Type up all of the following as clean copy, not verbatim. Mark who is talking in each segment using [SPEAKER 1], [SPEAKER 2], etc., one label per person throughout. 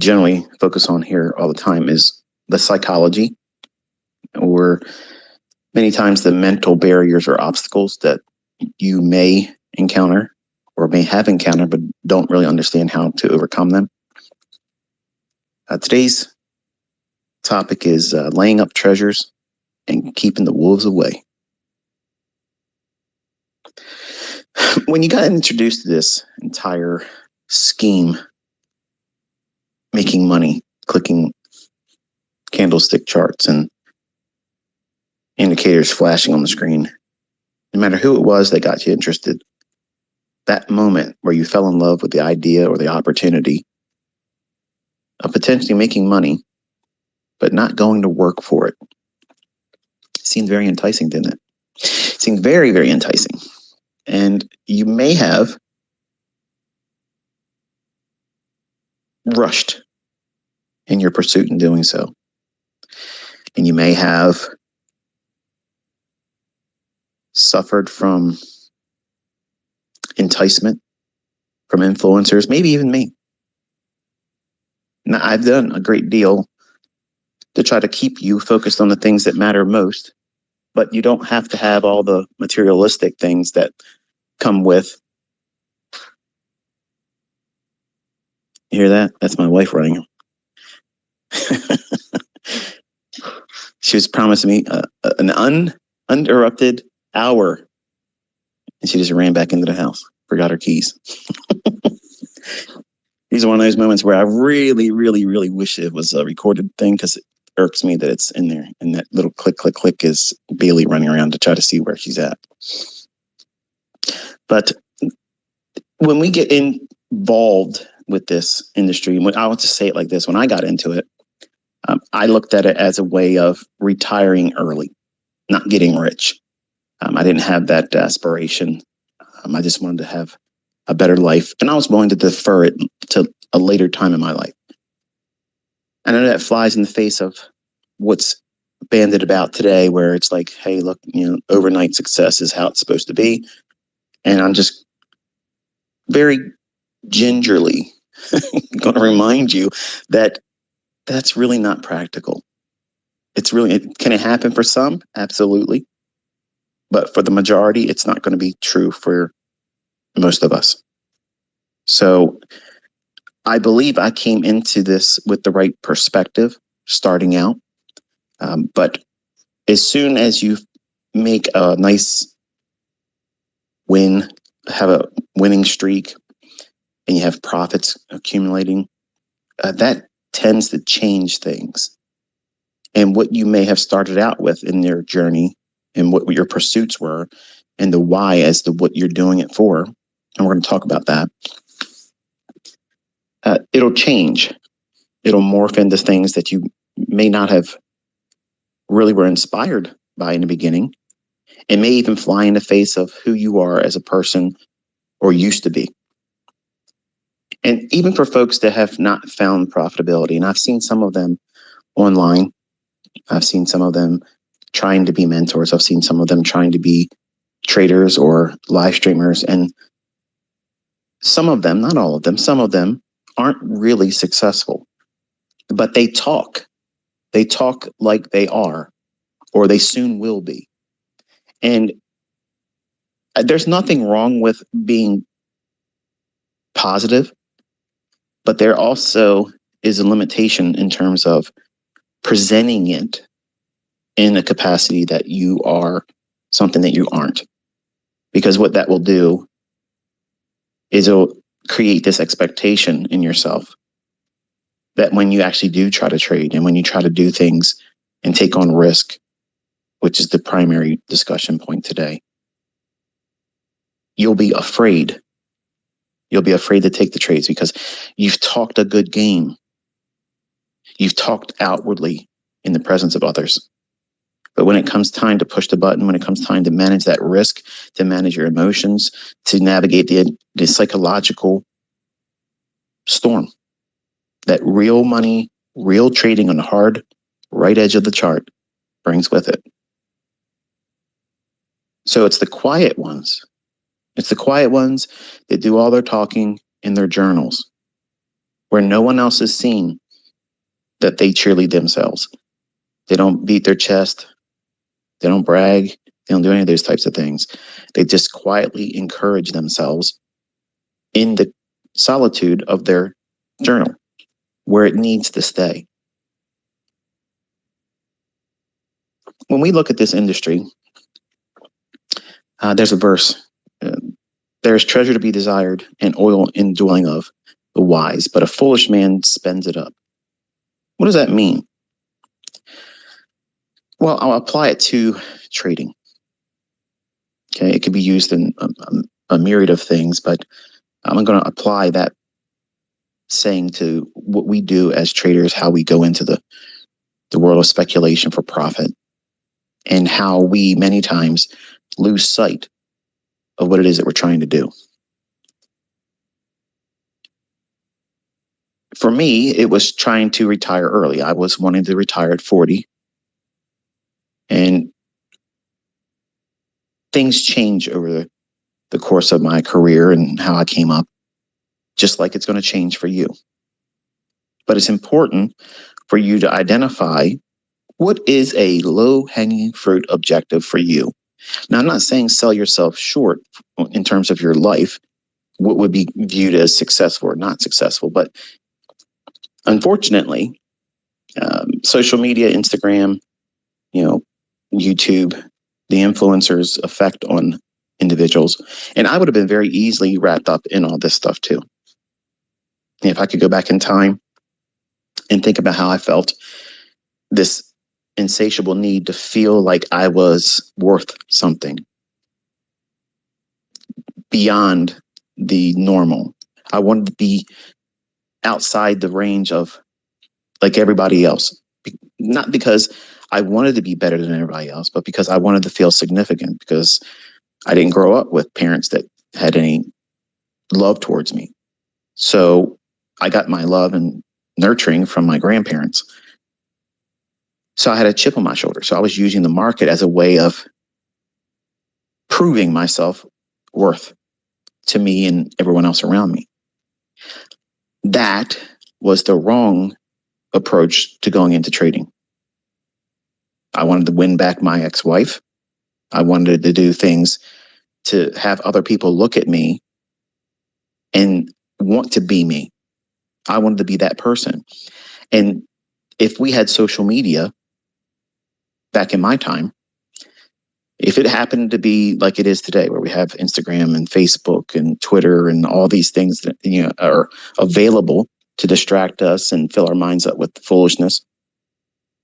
[SPEAKER 1] generally focus on here all the time is the psychology, or many times the mental barriers or obstacles that you may encounter or may have encountered, but don't really understand how to overcome them. Today's topic is laying up treasures and keeping the wolves away. When you got introduced to this entire scheme, making money, clicking candlestick charts and indicators flashing on the screen, no matter who it was that got you interested, that moment where you fell in love with the idea or the opportunity of potentially making money, but not going to work for it, seemed very enticing, didn't it? It seemed very, very enticing. And you may have rushed in your pursuit in doing so. And you may have suffered from enticement from influencers, maybe even me. Now, I've done a great deal to try to keep you focused on the things that matter most, but you don't have to have all the materialistic things that come with. You hear that? That's my wife running. She was promising me an uninterrupted hour, and she just ran back into the house, forgot her keys. These are one of those moments where I really, really, really wish it was a recorded thing, because it irks me that it's in there. And that little click, click, click is Bailey running around to try to see where she's at. But when we get involved with this industry, I want to say it like this: when I got into it, I looked at it as a way of retiring early, not getting rich. I didn't have that aspiration. I just wanted to have a better life, and I was willing to defer it to a later time in my life. I know that flies in the face of what's bandied about today, where it's like, hey, look, overnight success is how it's supposed to be. And I'm just very gingerly going to remind you that that's really not practical. Can it happen for some? Absolutely. But for the majority, it's not going to be true for most of us. So I believe I came into this with the right perspective starting out. But as soon as you make a nice win, have a winning streak, and you have profits accumulating, that tends to change things. And what you may have started out with in your journey, and what your pursuits were, and the why as to what you're doing it for, and we're going to talk about that, it'll change. It'll morph into things that you may not have really were inspired by in the beginning. It may even fly in the face of who you are as a person or used to be. And even for folks that have not found profitability, and I've seen some of them online, I've seen some of them trying to be mentors, I've seen some of them trying to be traders or live streamers, and some of them, not all of them, some of them aren't really successful, but they talk like they are, or they soon will be. And there's nothing wrong with being positive, but there also is a limitation in terms of presenting it in a capacity that you are something that you aren't. Because what that will do is it'll create this expectation in yourself that when you actually do try to trade, and when you try to do things and take on risk, which is the primary discussion point today, you'll be afraid. You'll be afraid to take the trades because you've talked a good game. You've talked outwardly in the presence of others. But when it comes time to push the button, when it comes time to manage that risk, to manage your emotions, to navigate the psychological storm, that real money, real trading on the hard right edge of the chart brings with it. So it's the quiet ones. It's the quiet ones that do all their talking in their journals. where no one else is seeing that they cheerlead themselves. They don't beat their chest. They don't brag. They don't do any of those types of things. They just quietly encourage themselves in the solitude of their journal, where it needs to stay. When we look at this industry, there's a verse. There is treasure to be desired and oil in dwelling of the wise, but a foolish man spends it up. What does that mean? Well, I'll apply it to trading. Okay, it can be used in a myriad of things, but I'm going to apply that saying to what we do as traders, how we go into the world of speculation for profit, and how we many times lose sight of what it is that we're trying to do. For me, it was trying to retire early. I was wanting to retire at 40. And things change over the course of my career and how I came up, just like it's going to change for you. But it's important for you to identify what is a low-hanging fruit objective for you. Now, I'm not saying sell yourself short in terms of your life, what would be viewed as successful or not successful. But unfortunately, social media, Instagram, YouTube, the influencers' effect on individuals. And I would have been very easily wrapped up in all this stuff too. If I could go back in time and think about how I felt, this insatiable need to feel like I was worth something beyond the normal. I wanted to be outside the range of like everybody else. Not because I wanted to be better than everybody else, but because I wanted to feel significant, because I didn't grow up with parents that had any love towards me. So I got my love and nurturing from my grandparents. So I had a chip on my shoulder. So I was using the market as a way of proving myself worth to me and everyone else around me. That was the wrong approach to going into trading. I wanted to win back my ex-wife. I wanted to do things to have other people look at me and want to be me. I wanted to be that person. And if we had social media back in my time, if it happened to be like it is today, where we have Instagram and Facebook and Twitter and all these things that are available to distract us and fill our minds up with foolishness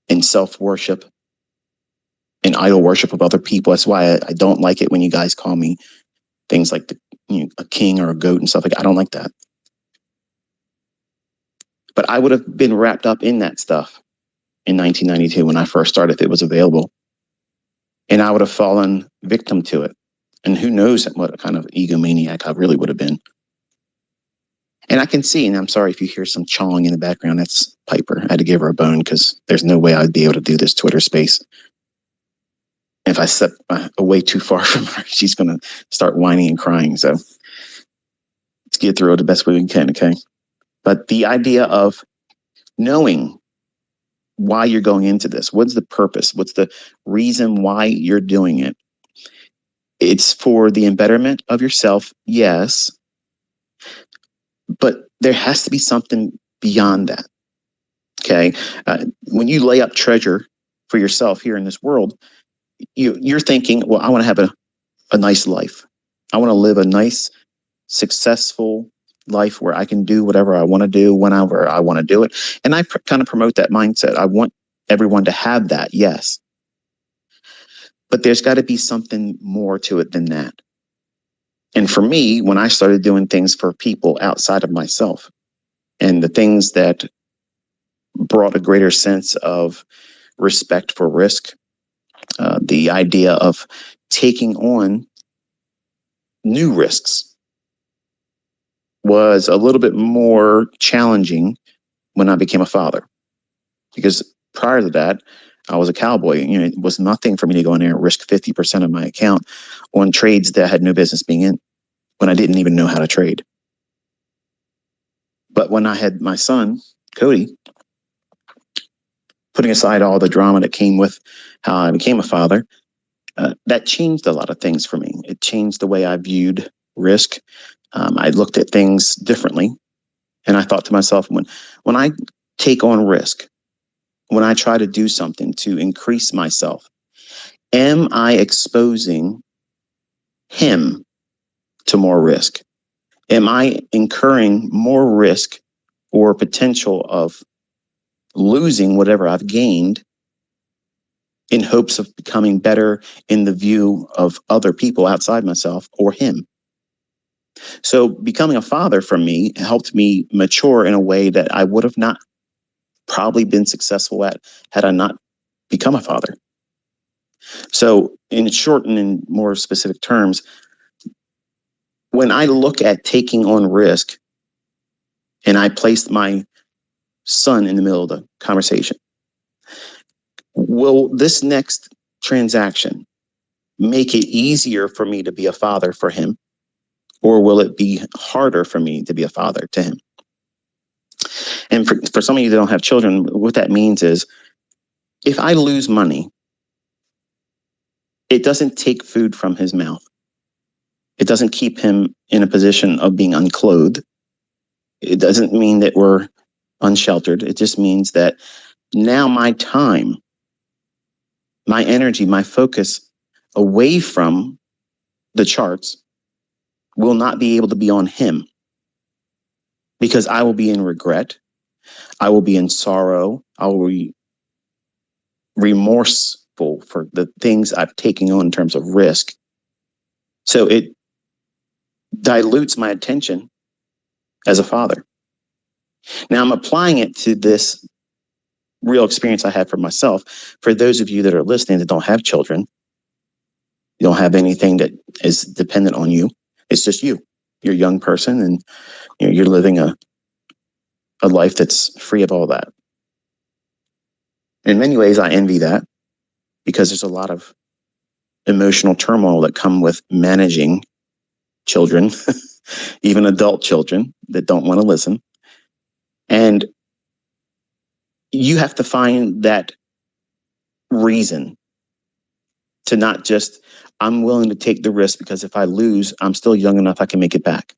[SPEAKER 1] and self-worship and idol worship of other people. That's why I don't like it when you guys call me things like a king or a goat and stuff like that. I don't like that. But I would have been wrapped up in that stuff in 1992 when I first started, if it was available. And I would have fallen victim to it. And who knows what kind of egomaniac I really would have been. And I can see, and I'm sorry if you hear some chawing in the background, that's Piper. I had to give her a bone because there's no way I'd be able to do this Twitter space. If I step away too far from her, she's going to start whining and crying. So let's get through it the best way we can, okay? But the idea of knowing why you're going into this, what's the purpose? What's the reason why you're doing it? It's for the betterment of yourself, yes. But there has to be something beyond that, okay? When you lay up treasure for yourself here in this world, you're thinking, well, I want to have a nice life. I want to live a nice, successful life where I can do whatever I want to do whenever I want to do it. And I kind of promote that mindset. I want everyone to have that, yes. But there's got to be something more to it than that. And for me, when I started doing things for people outside of myself and the things that brought a greater sense of respect for risk, the idea of taking on new risks was a little bit more challenging when I became a father. Because prior to that, I was a cowboy. It was nothing for me to go in there and risk 50% of my account on trades that I had no business being in when I didn't even know how to trade. But But when I had my son, Cody, putting aside all the drama that came with how I became a father, that changed a lot of things for me. It changed the way I viewed risk. I looked at things differently. And I thought to myself, when I take on risk, when I try to do something to increase myself, am I exposing him to more risk? Am I incurring more risk or potential of losing whatever I've gained in hopes of becoming better in the view of other people outside myself or him? So becoming a father for me helped me mature in a way that I would have not probably been successful at had I not become a father. So in short and in more specific terms, when I look at taking on risk and I place my son in the middle of the conversation, will this next transaction make it easier for me to be a father for him? Or will it be harder for me to be a father to him? And for some of you that don't have children, what that means is if I lose money, it doesn't take food from his mouth. It doesn't keep him in a position of being unclothed. It doesn't mean that we're unsheltered. It just means that now my time, my energy, my focus away from the charts will not be able to be on him because I will be in regret. I will be in sorrow. I will be remorseful for the things I've taken on in terms of risk. So it dilutes my attention as a father. Now I'm applying it to this real experience I had for myself. For those of you that are listening that don't have children, you don't have anything that is dependent on you. It's just you. You're a young person and you're living a life that's free of all that. In many ways, I envy that because there's a lot of emotional turmoil that come with managing children, even adult children that don't want to listen. And you have to find that reason to not just, I'm willing to take the risk because if I lose, I'm still young enough I can make it back.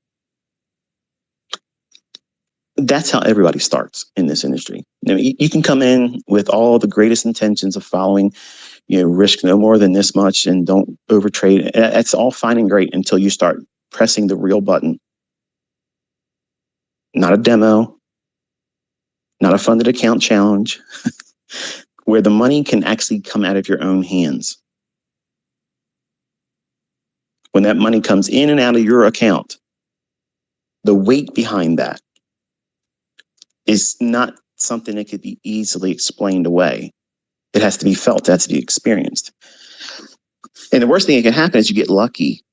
[SPEAKER 1] That's how everybody starts in this industry. I mean, you can come in with all the greatest intentions of following, risk no more than this much and don't overtrade. That's all fine and great until you start pressing the real button. Not a demo, not a funded account challenge, where the money can actually come out of your own hands. When that money comes in and out of your account, the weight behind that is not something that could be easily explained away. It has to be felt, it has to be experienced. And the worst thing that can happen is you get lucky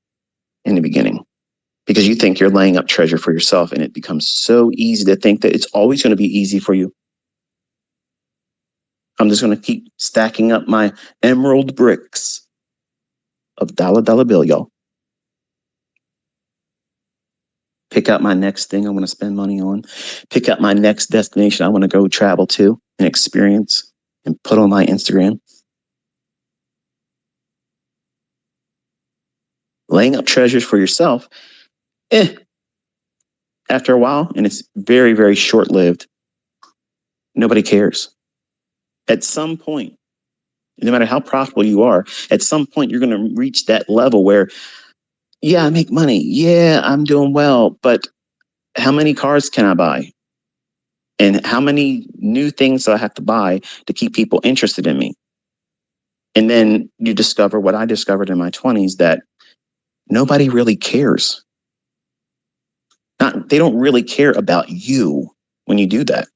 [SPEAKER 1] in the beginning because you think you're laying up treasure for yourself, and it becomes so easy to think that it's always going to be easy for you. I'm just going to keep stacking up my emerald bricks of dollar bill, y'all. Pick out my next thing I want to spend money on. Pick out my next destination I want to go travel to and experience and put on my Instagram. Laying up treasures for yourself, after a while, and it's very, very short-lived, nobody cares. At some point, no matter how profitable you are, at some point you're going to reach that level where, yeah, I make money. Yeah, I'm doing well, but how many cars can I buy? And how many new things do I have to buy to keep people interested in me? And then you discover what I discovered in my 20s, that nobody really cares. They don't really care about you when you do that.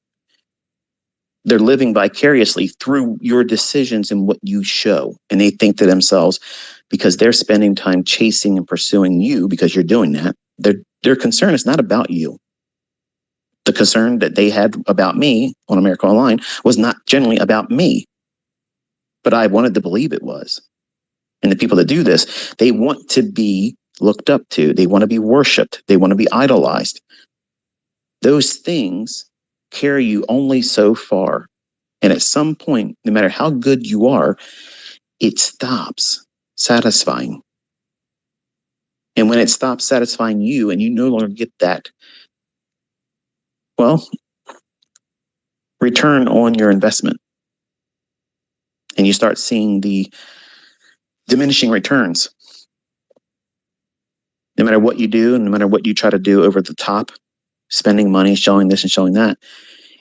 [SPEAKER 1] They're living vicariously through your decisions and what you show. And they think to themselves, because they're spending time chasing and pursuing you because you're doing that, their concern is not about you. The concern that they had about me on America Online was not generally about me, but I wanted to believe it was. And the people that do this, they want to be looked up to. They want to be worshipped. They want to be idolized. Those things carry you only so far. And at some point, no matter how good you are, it stops satisfying. And when it stops satisfying you and you no longer get that, well, return on your investment, and you start seeing the diminishing returns. No matter what you do, and no matter what you try to do over the top, spending money, showing this and showing that,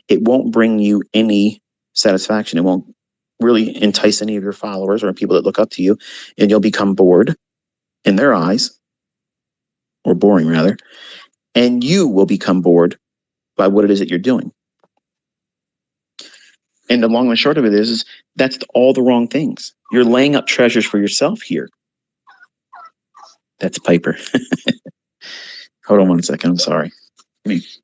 [SPEAKER 1] it won't bring you any satisfaction. It won't really entice any of your followers or people that look up to you, and you'll become bored in their eyes, or boring rather, and you will become bored by what it is that you're doing. And the long and short of it is that's all the wrong things. You're laying up treasures for yourself here. That's Piper. Hold on one second. I'm sorry. It's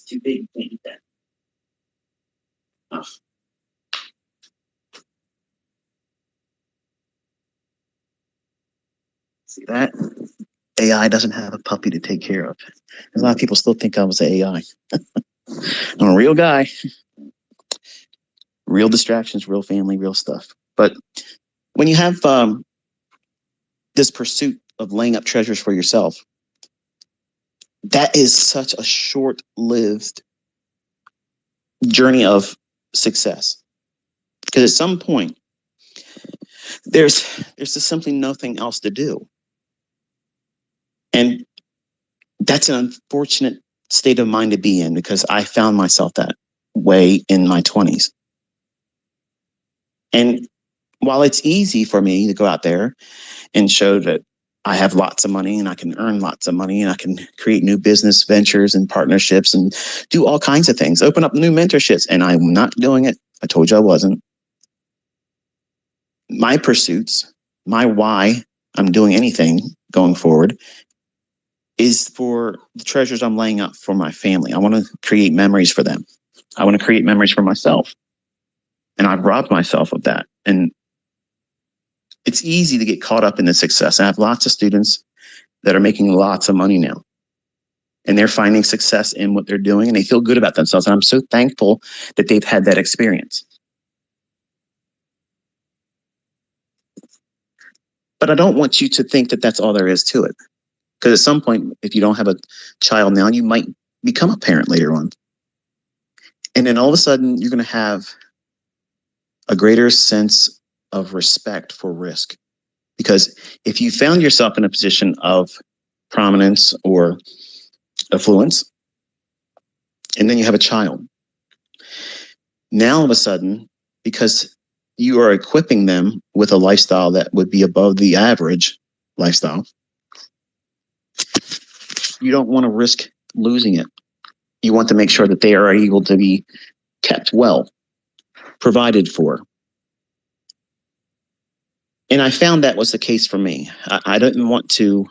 [SPEAKER 1] too big. Can't eat that. Oh. See that? AI doesn't have a puppy to take care of. A lot of people still think I was an AI. I'm a real guy. Real distractions, real family, real stuff. But when you have this pursuit of laying up treasures for yourself, that is such a short-lived journey of success. Because at some point, there's just simply nothing else to do. And that's an unfortunate state of mind to be in, because I found myself that way in my 20s. And while it's easy for me to go out there and show that I have lots of money and I can earn lots of money and I can create new business ventures and partnerships and do all kinds of things, open up new mentorships, and I'm not doing it. I told you I wasn't. My pursuits, my why I'm doing anything going forward is for the treasures I'm laying up for my family. I want to create memories for them. I want to create memories for myself. And I've robbed myself of that. And it's easy to get caught up in the success. I have lots of students that are making lots of money now. And they're finding success in what they're doing, and they feel good about themselves. And I'm so thankful that they've had that experience. But I don't want you to think that that's all there is to it. Because at some point, if you don't have a child now, you might become a parent later on. And then all of a sudden, you're going to have a greater sense of respect for risk. Because if you found yourself in a position of prominence or affluence, and then you have a child, now all of a sudden, because you are equipping them with a lifestyle that would be above the average lifestyle, you don't want to risk losing it. You want to make sure that they are able to be kept well, provided for. And I found that was the case for me. I didn't want to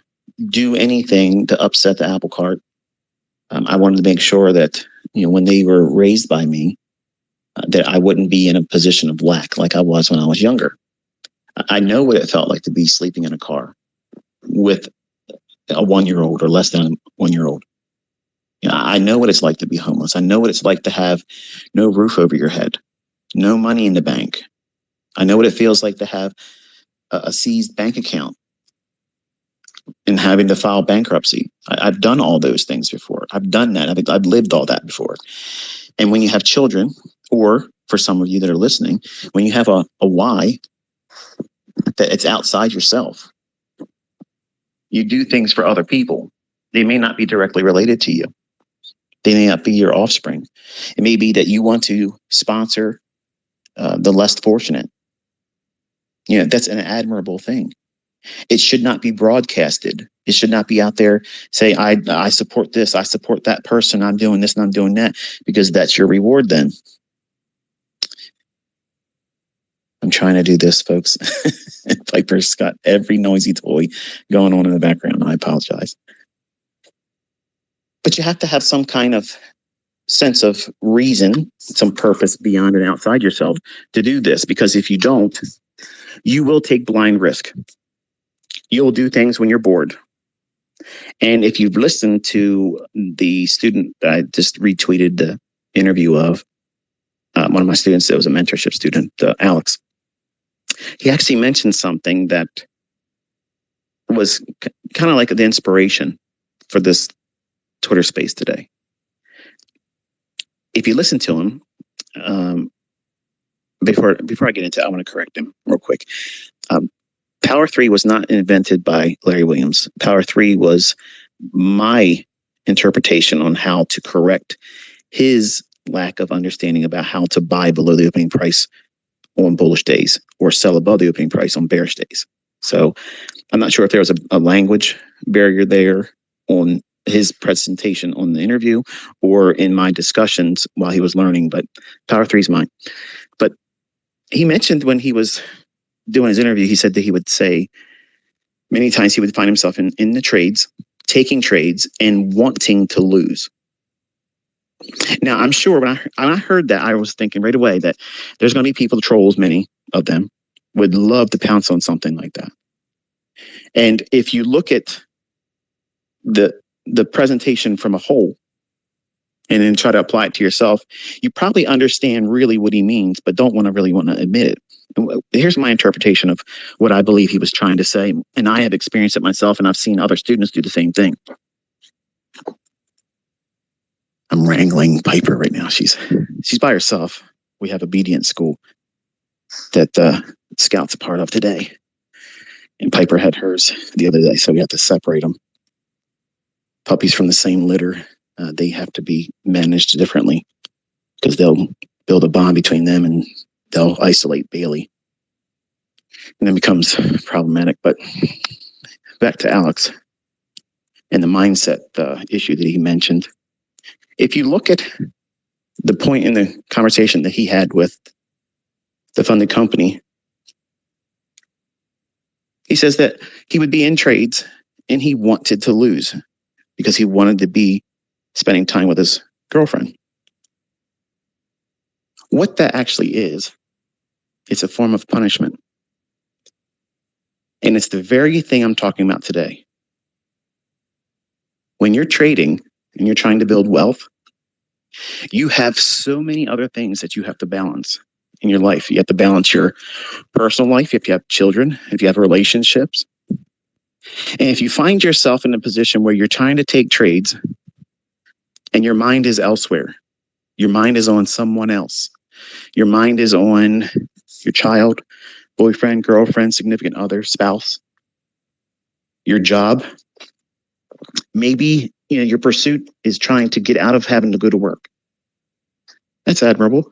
[SPEAKER 1] do anything to upset the apple cart. I wanted to make sure that, when they were raised by me, that I wouldn't be in a position of lack like I was when I was younger. I know what it felt like to be sleeping in a car with a 1-year-old or less than a 1-year-old. I know what it's like to be homeless. I know what it's like to have no roof over your head, no money in the bank. I know what it feels like to have a seized bank account and having to file bankruptcy. I've done all those things before. I've done that. I've lived all that before. And when you have children, or for some of you that are listening, when you have a why that it's outside yourself, you do things for other people. They may not be directly related to you. They may not be your offspring. It may be that you want to sponsor the less fortunate. That's an admirable thing. It should not be broadcasted. It should not be out there saying, I support this, I support that person, I'm doing this and I'm doing that, because that's your reward then. I'm trying to do this, folks. Piper's got every noisy toy going on in the background. I apologize. But you have to have some kind of sense of reason, some purpose beyond and outside yourself to do this. Because if you don't, you will take blind risk. You'll do things when you're bored. And if you've listened to the student that I just retweeted the interview of, one of my students that was a mentorship student, Alex, he actually mentioned something that was kind of like the inspiration for this Twitter space today. If you listen to him, before I get into it, I want to correct him real quick. Power 3 was not invented by Larry Williams. Power 3 was my interpretation on how to correct his lack of understanding about how to buy below the opening price on bullish days or sell above the opening price on bearish days. So I'm not sure if there was a language barrier there on his presentation on the interview or in my discussions while he was learning, but Power 3 is mine. But he mentioned when he was doing his interview, he said that he would say many times he would find himself in the trades, taking trades and wanting to lose. Now, I'm sure when I heard that, I was thinking right away that there's going to be people, trolls, many of them, would love to pounce on something like that. And if you look at the presentation from a whole and then try to apply it to yourself, you probably understand really what he means, but don't want to admit it. Here's my interpretation of what I believe he was trying to say. And I have experienced it myself, and I've seen other students do the same thing. I'm wrangling Piper right now. She's by herself. We have obedience school that Scout's a part of today. And Piper had hers the other day, so we have to separate them. Puppies from the same litter, they have to be managed differently because they'll build a bond between them and they'll isolate Bailey. And then becomes problematic. But back to Alex and the mindset issue that he mentioned. If you look at the point in the conversation that he had with the funded company, he says that he would be in trades and he wanted to lose because he wanted to be spending time with his girlfriend. What that actually is, it's a form of punishment. And it's the very thing I'm talking about today. When you're trading and you're trying to build wealth, you have so many other things that you have to balance in your life. You have to balance your personal life, if you have children, if you have relationships. And if you find yourself in a position where you're trying to take trades and your mind is elsewhere, your mind is on someone else, your mind is on your child, boyfriend, girlfriend, significant other, spouse, your job, maybe your pursuit is trying to get out of having to go to work. That's admirable.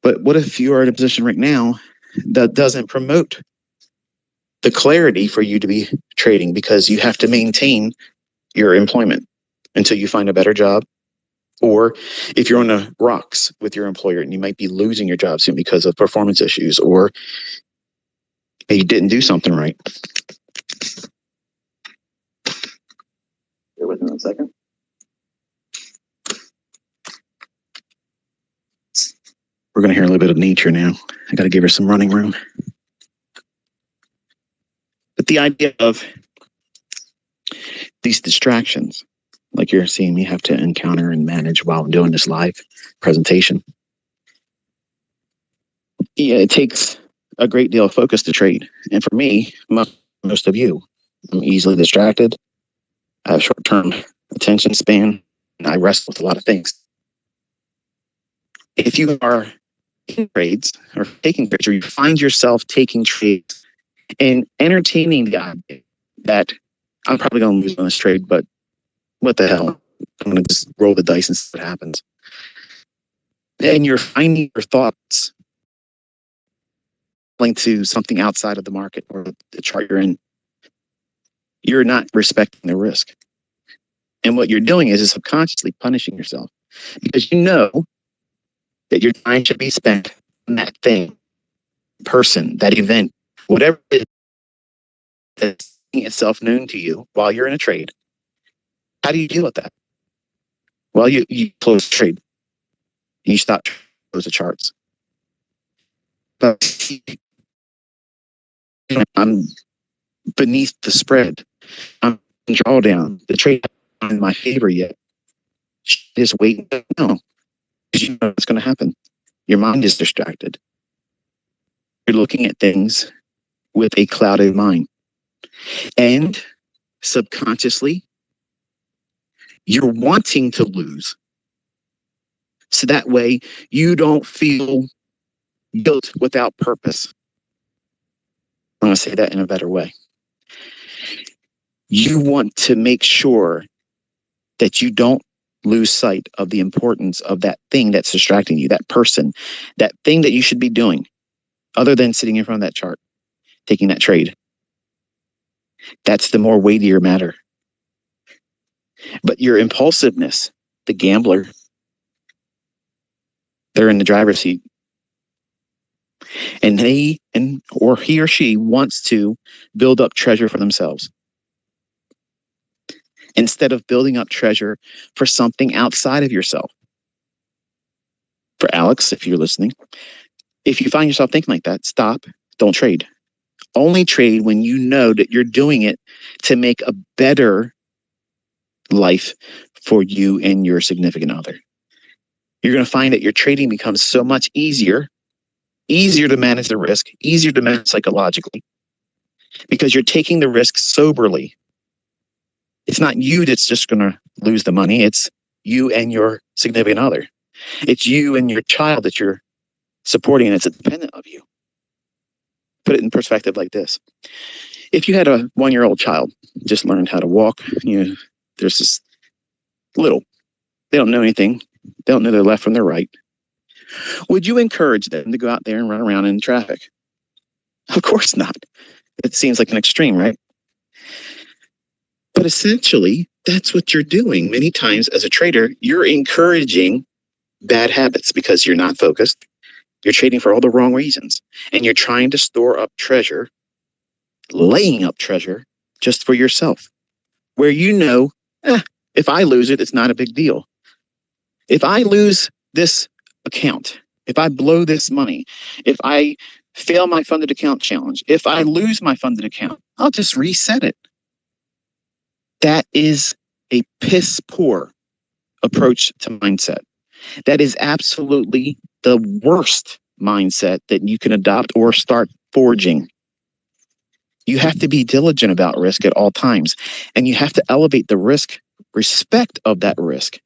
[SPEAKER 1] But what if you are in a position right now that doesn't promote the clarity for you to be trading because you have to maintain your employment until you find a better job? Or if you're on the rocks with your employer and you might be losing your job soon because of performance issues, or you didn't do something right. Bear with me 1 second. We're going to hear a little bit of nature now. I got to give her some running room. But the idea of these distractions, like you're seeing me have to encounter and manage while I'm doing this live presentation. Yeah, it takes a great deal of focus to trade. And for me, most of you, I'm easily distracted. I have short-term attention span, and I wrestle with a lot of things. If you are in trades or taking trades, or you find yourself taking trades and entertaining the idea that I'm probably going to lose on this trade, but what the hell? I'm going to just roll the dice and see what happens. And you're finding your thoughts linked to something outside of the market or the chart you're in. You're not respecting the risk. And what you're doing is subconsciously punishing yourself because you know that your time should be spent on that thing, person, that event, whatever it is that's making itself known to you while you're in a trade. How do you deal with that? Well, you close the trade. You stop close the charts. But I'm beneath the spread. I'm drawdown. The trade not in my favor yet. Just wait. No, because you know what's going to happen. Your mind is distracted. You're looking at things with a clouded mind. And subconsciously, you're wanting to lose. So that way you don't feel guilt without purpose. I'm going to say that in a better way. You want to make sure that you don't lose sight of the importance of that thing that's distracting you, that person, that thing that you should be doing, other than sitting in front of that chart, taking that trade. That's the more weightier matter. But your impulsiveness, the gambler, they're in the driver's seat. And he or she wants to build up treasure for themselves instead of building up treasure for something outside of yourself. For Alex, if you're listening, if you find yourself thinking like that, stop, don't trade. Only trade when you know that you're doing it to make a better life for you and your significant other. You're going to find that your trading becomes so much easier to manage the risk, easier to manage psychologically, because you're taking the risk soberly. It's not you that's just going to lose the money. It's you and your significant other. It's you and your child that you're supporting, and it's independent of you. Put it in perspective like this. If you had a 1-year-old child, just learned how to walk, there's this little, they don't know anything. They don't know their left from their right. Would you encourage them to go out there and run around in traffic? Of course not. It seems like an extreme, right? But essentially, that's what you're doing. Many times as a trader, you're encouraging bad habits because you're not focused. You're trading for all the wrong reasons. And you're trying to store up treasure, laying up treasure just for yourself, where if I lose it, it's not a big deal. If I lose this account, if I blow this money, if I fail my funded account challenge, if I lose my funded account, I'll just reset it. That is a piss poor approach to mindset. That is absolutely the worst mindset that you can adopt or start forging. You have to be diligent about risk at all times, and you have to elevate the respect of that risk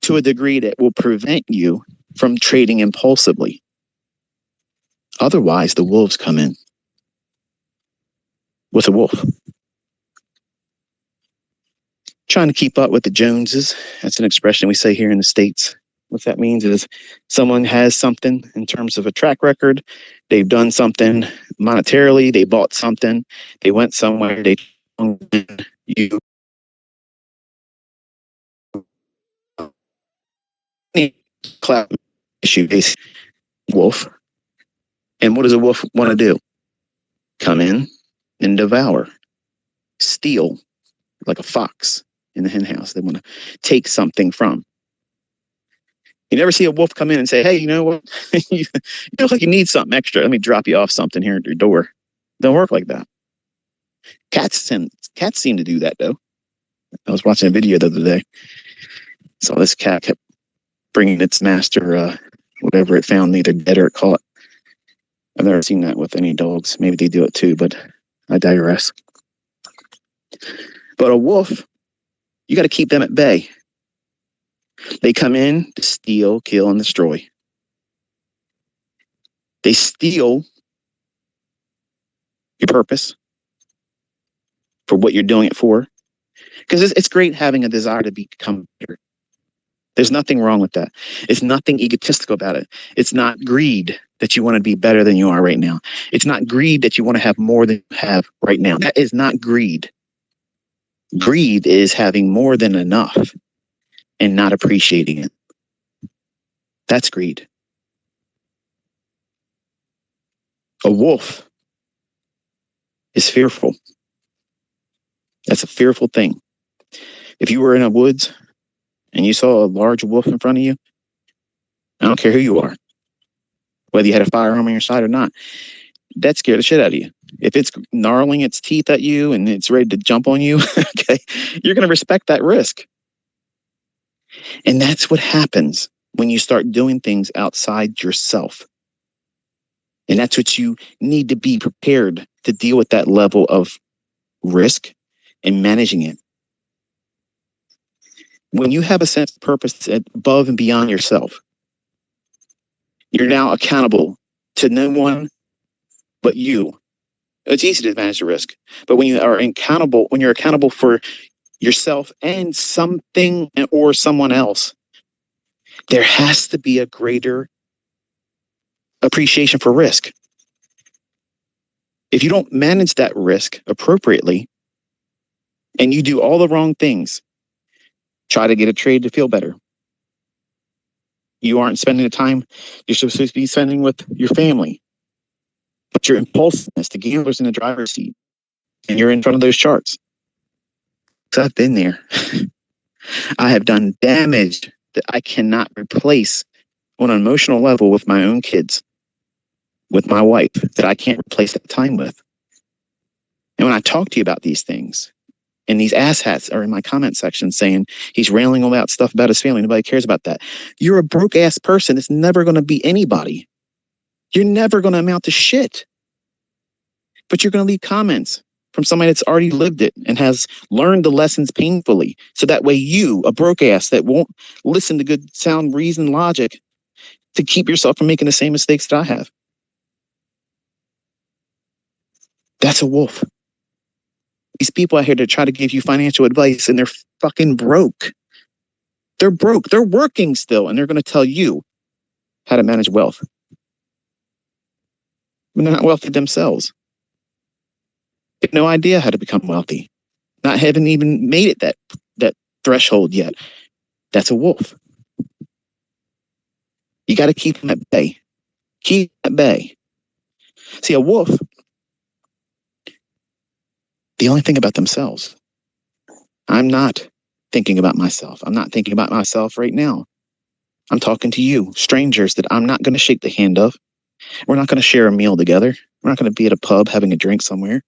[SPEAKER 1] to a degree that will prevent you from trading impulsively. Otherwise, the wolves come in. What's a wolf? Trying to keep up with the Joneses. That's an expression we say here in the States. What that means is someone has something in terms of a track record. They've done something monetarily. They bought something. They went somewhere. You clap issue. Wolf. And what does a wolf want to do? Come in and devour, steal, like a fox in the hen house. They want to take something from. You never see a wolf come in and say, hey, you know what? You look like you need something extra. Let me drop you off something here at your door. Don't work like that. Cats seem to do that, though. I was watching a video the other day. So this cat kept bringing its master whatever it found, either dead or caught. I've never seen that with any dogs. Maybe they do it too, but I digress. But a wolf, you got to keep them at bay. They come in to steal, kill, and destroy. They steal your purpose for what you're doing it for. Because it's great having a desire to become better. There's nothing wrong with that. It's nothing egotistical about it. It's not greed that you want to be better than you are right now. It's not greed that you want to have more than you have right now. That is not greed. Greed is having more than enough and not appreciating it. That's greed. A wolf is fearful. That's a fearful thing. If you were in a woods and you saw a large wolf in front of you, I don't care who you are, whether you had a firearm on your side or not, that scared the shit out of you. If it's gnarling its teeth at you and it's ready to jump on you, okay, you're going to respect that risk. And that's what happens when you start doing things outside yourself. And that's what you need to be prepared to deal with, that level of risk and managing it. When you have a sense of purpose above and beyond yourself, you're now accountable to no one but you. It's easy to manage the risk, but when you're accountable for yourself and something or someone else, there has to be a greater appreciation for risk. If you don't manage that risk appropriately and you do all the wrong things, try to get a trade to feel better, you aren't spending the time you're supposed to be spending with your family, but your impulsiveness, the gambler's in the driver's seat, and you're in front of those charts. So I've been there. I have done damage that I cannot replace on an emotional level with my own kids, with my wife, that I can't replace that time with. And when I talk to you about these things, and these asshats are in my comment section saying he's railing all that stuff about his family, nobody cares about that. You're a broke ass person. It's never going to be anybody. You're never going to amount to shit. But you're going to leave comments from somebody that's already lived it and has learned the lessons painfully. So that way you, a broke ass that won't listen to good sound reason logic, to keep yourself from making the same mistakes that I have. That's a wolf. These people out here that try to give you financial advice and they're fucking broke. They're broke. They're working still, and they're going to tell you how to manage wealth. But they're not wealthy themselves. They have no idea how to become wealthy. Not having even made it that threshold yet. That's a wolf. You got to keep them at bay. Keep them at bay. See, a wolf, the only thing about themselves. I'm not thinking about myself. I'm not thinking about myself right now. I'm talking to you, strangers that I'm not going to shake the hand of. We're not going to share a meal together. We're not going to be at a pub having a drink somewhere.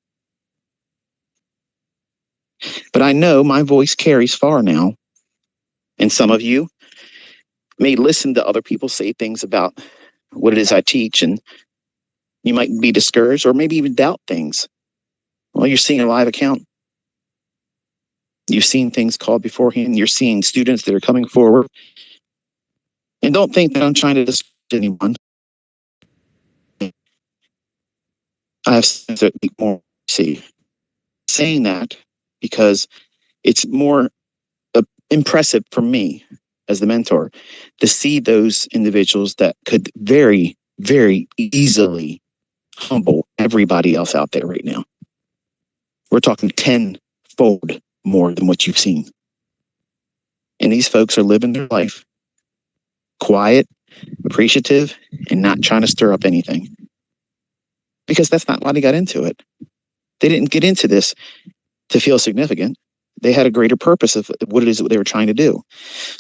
[SPEAKER 1] But I know my voice carries far now. And some of you may listen to other people say things about what it is I teach, and you might be discouraged or maybe even doubt things. Well, you're seeing a live account. You've seen things called beforehand. You're seeing students that are coming forward. And don't think that I'm trying to discourage anyone. I have certainly more to see. Saying that because it's more impressive for me as the mentor to see those individuals that could very, very easily humble everybody else out there right now. We're talking tenfold more than what you've seen. And these folks are living their life quiet, appreciative, and not trying to stir up anything. Because that's not why they got into it. They didn't get into this to feel significant. They had a greater purpose of what it is that they were trying to do.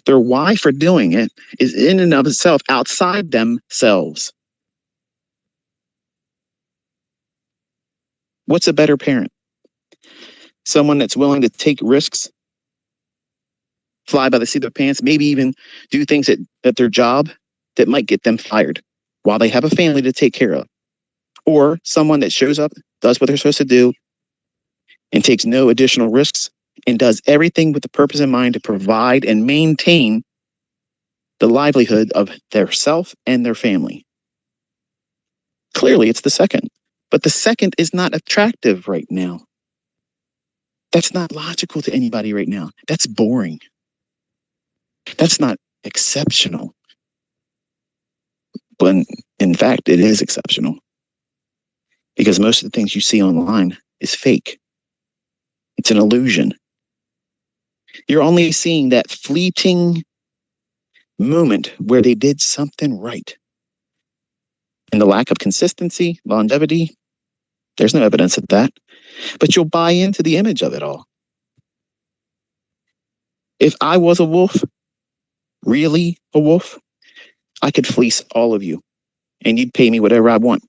[SPEAKER 1] Their why for doing it is in and of itself outside themselves. What's a better parent? Someone that's willing to take risks, fly by the seat of their pants, maybe even do things at their job that might get them fired while they have a family to take care of. Or someone that shows up, does what they're supposed to do, and takes no additional risks, and does everything with the purpose in mind to provide and maintain the livelihood of their self and their family. Clearly, it's the second. But the second is not attractive right now. That's not logical to anybody right now. That's boring. That's not exceptional. But in fact, it is exceptional. Because most of the things you see online is fake. It's an illusion. You're only seeing that fleeting moment where they did something right. And the lack of consistency, longevity, there's no evidence of that. But you'll buy into the image of it all. If I was a wolf, really a wolf, I could fleece all of you and you'd pay me whatever I want.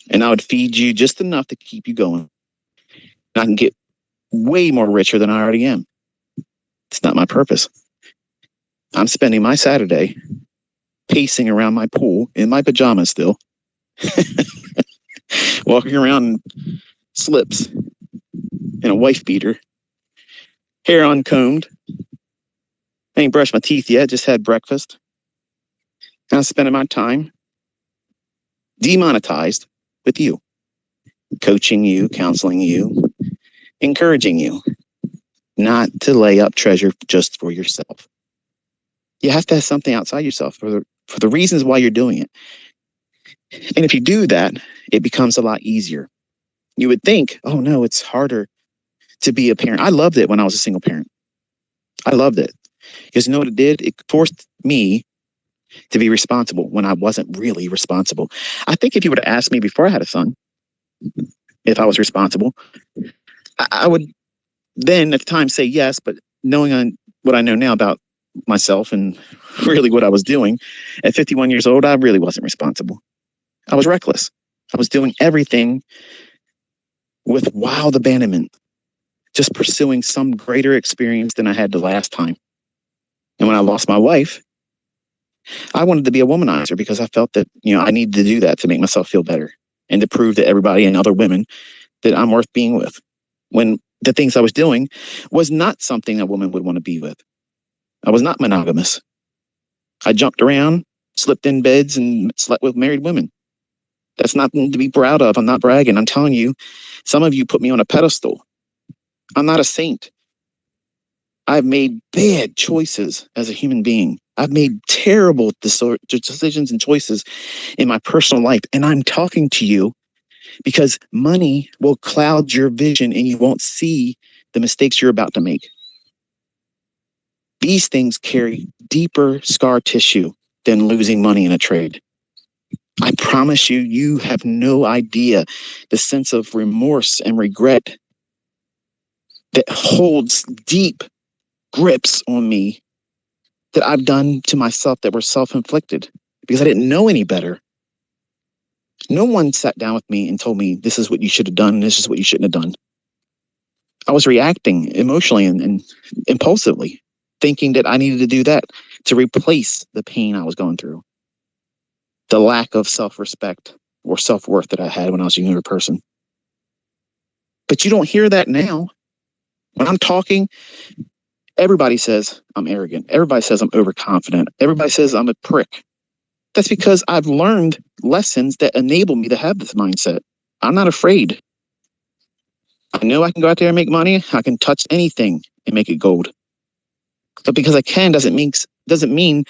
[SPEAKER 1] And I would feed you just enough to keep you going. And I can get way more richer than I already am. It's not my purpose. I'm spending my Saturday pacing around my pool in my pajamas still, walking around in slips and a wife beater, hair uncombed. I ain't brushed my teeth yet, just had breakfast. And I'm spending my time demonetized with you, coaching you, counseling you, encouraging you not to lay up treasure just for yourself. You have to have something outside yourself for the reasons why you're doing it. And if you do that, it becomes a lot easier. You would think, oh no, it's harder to be a parent. I loved it when I was a single parent. I loved it because you know what it did? It forced me to be responsible when I wasn't really responsible. I think if you would have asked me before I had a son if I was responsible, I would then at the time say yes, but knowing what I know now about myself and really what I was doing at 51 years old, I really wasn't responsible. I was reckless. I was doing everything with wild abandonment, just pursuing some greater experience than I had the last time. And when I lost my wife, I wanted to be a womanizer because I felt that, I needed to do that to make myself feel better and to prove to everybody and other women that I'm worth being with. When the things I was doing was not something a woman would want to be with. I was not monogamous. I jumped around, slept in beds, and slept with married women. That's nothing to be proud of. I'm not bragging. I'm telling you, some of you put me on a pedestal. I'm not a saint. I've made bad choices as a human being. I've made terrible decisions and choices in my personal life. And I'm talking to you because money will cloud your vision and you won't see the mistakes you're about to make. These things carry deeper scar tissue than losing money in a trade. I promise you, you have no idea the sense of remorse and regret that holds deep grips on me that I've done to myself that were self-inflicted because I didn't know any better. No one sat down with me and told me this is what you should have done, this is what you shouldn't have done. I was reacting emotionally and impulsively, thinking that I needed to do that to replace the pain I was going through, the lack of self-respect or self-worth that I had when I was a younger person. But you don't hear that now. When I'm talking, everybody says I'm arrogant. Everybody says I'm overconfident. Everybody says I'm a prick. That's because I've learned lessons that enable me to have this mindset. I'm not afraid. I know I can go out there and make money. I can touch anything and make it gold. But because I can doesn't mean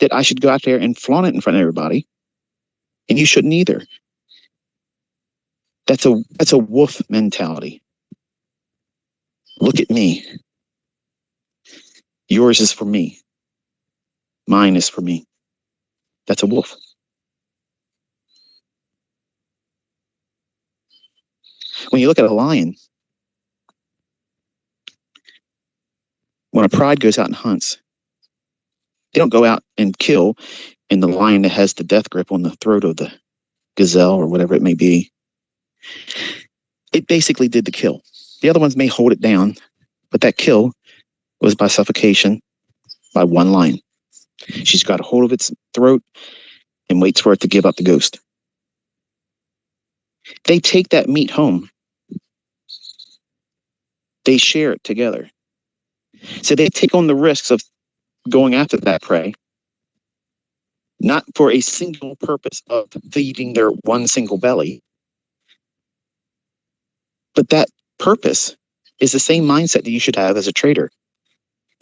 [SPEAKER 1] that I should go out there and flaunt it in front of everybody. And you shouldn't either. That's a wolf mentality. Look at me. Yours is for me. Mine is for me. That's a wolf. When you look at a lion, when a pride goes out and hunts, they don't go out and kill in the lion that has the death grip on the throat of the gazelle or whatever it may be. It basically did the kill. The other ones may hold it down, but that kill was by suffocation by one lion. She's got a hold of its throat and waits for it to give up the ghost. They take that meat home. They share it together. So they take on the risks of going after that prey, not for a single purpose of feeding their one single belly, but that purpose is the same mindset that you should have as a trader.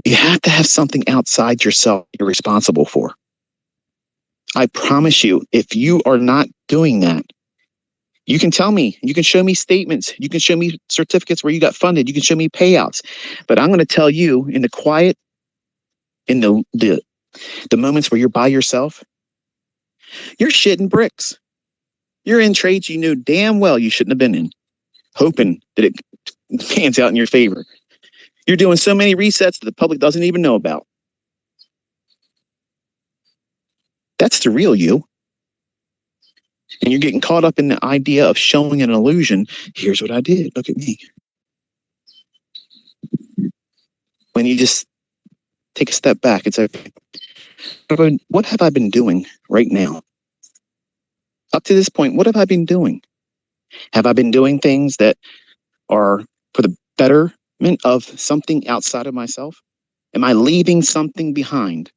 [SPEAKER 1] You have to have something outside yourself you're responsible for. I promise you, if you are not doing that, you can tell me, you can show me statements, you can show me certificates where you got funded, you can show me payouts. But I'm going to tell you in the quiet, in the moments where you're by yourself, you're shitting bricks. You're in trades you know damn well you shouldn't have been in, hoping that it pans out in your favor. You're doing so many resets that the public doesn't even know about. That's the real you. And you're getting caught up in the idea of showing an illusion. Here's what I did. Look at me. When you just take a step back and say, what have I been doing right now? Up to this point, what have I been doing? Have I been doing things that are for the betterment of something outside of myself? Am I leaving something behind?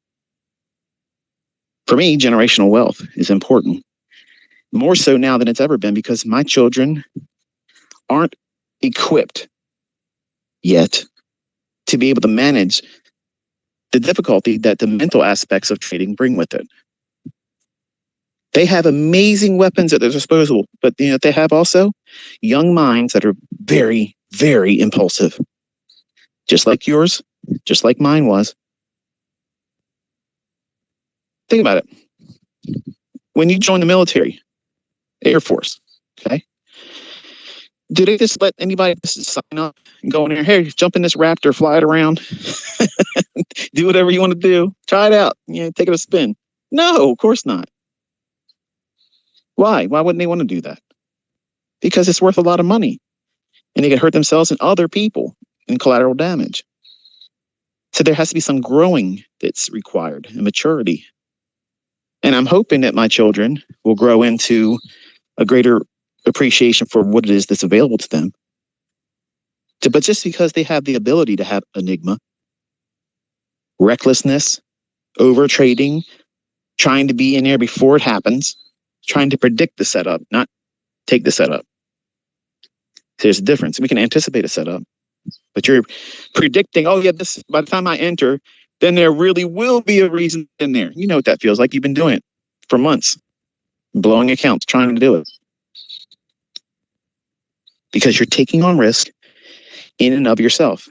[SPEAKER 1] For me, generational wealth is important, more so now than it's ever been, because my children aren't equipped yet to be able to manage the difficulty that the mental aspects of trading bring with it. They have amazing weapons at their disposal, but they have also young minds that are very, very impulsive, just like yours, just like mine was. Think about it. When you join the military, Air Force, okay, do they just let anybody just sign up and go in there? Hey, jump in this Raptor, fly it around, do whatever you want to do, try it out, take it a spin. No, of course not. Why? Why wouldn't they want to do that? Because it's worth a lot of money, and they can hurt themselves and other people in collateral damage. So there has to be some growing that's required and maturity. And I'm hoping that my children will grow into a greater appreciation for what it is that's available to them. But just because they have the ability to have enigma, recklessness, over trading, trying to be in there before it happens, trying to predict the setup, not take the setup. There's a difference. We can anticipate a setup, but you're predicting, oh yeah, this by the time I enter, then there really will be a reason in there. You know what that feels like. You've been doing it for months, blowing accounts, trying to do it. Because you're taking on risk in and of yourself.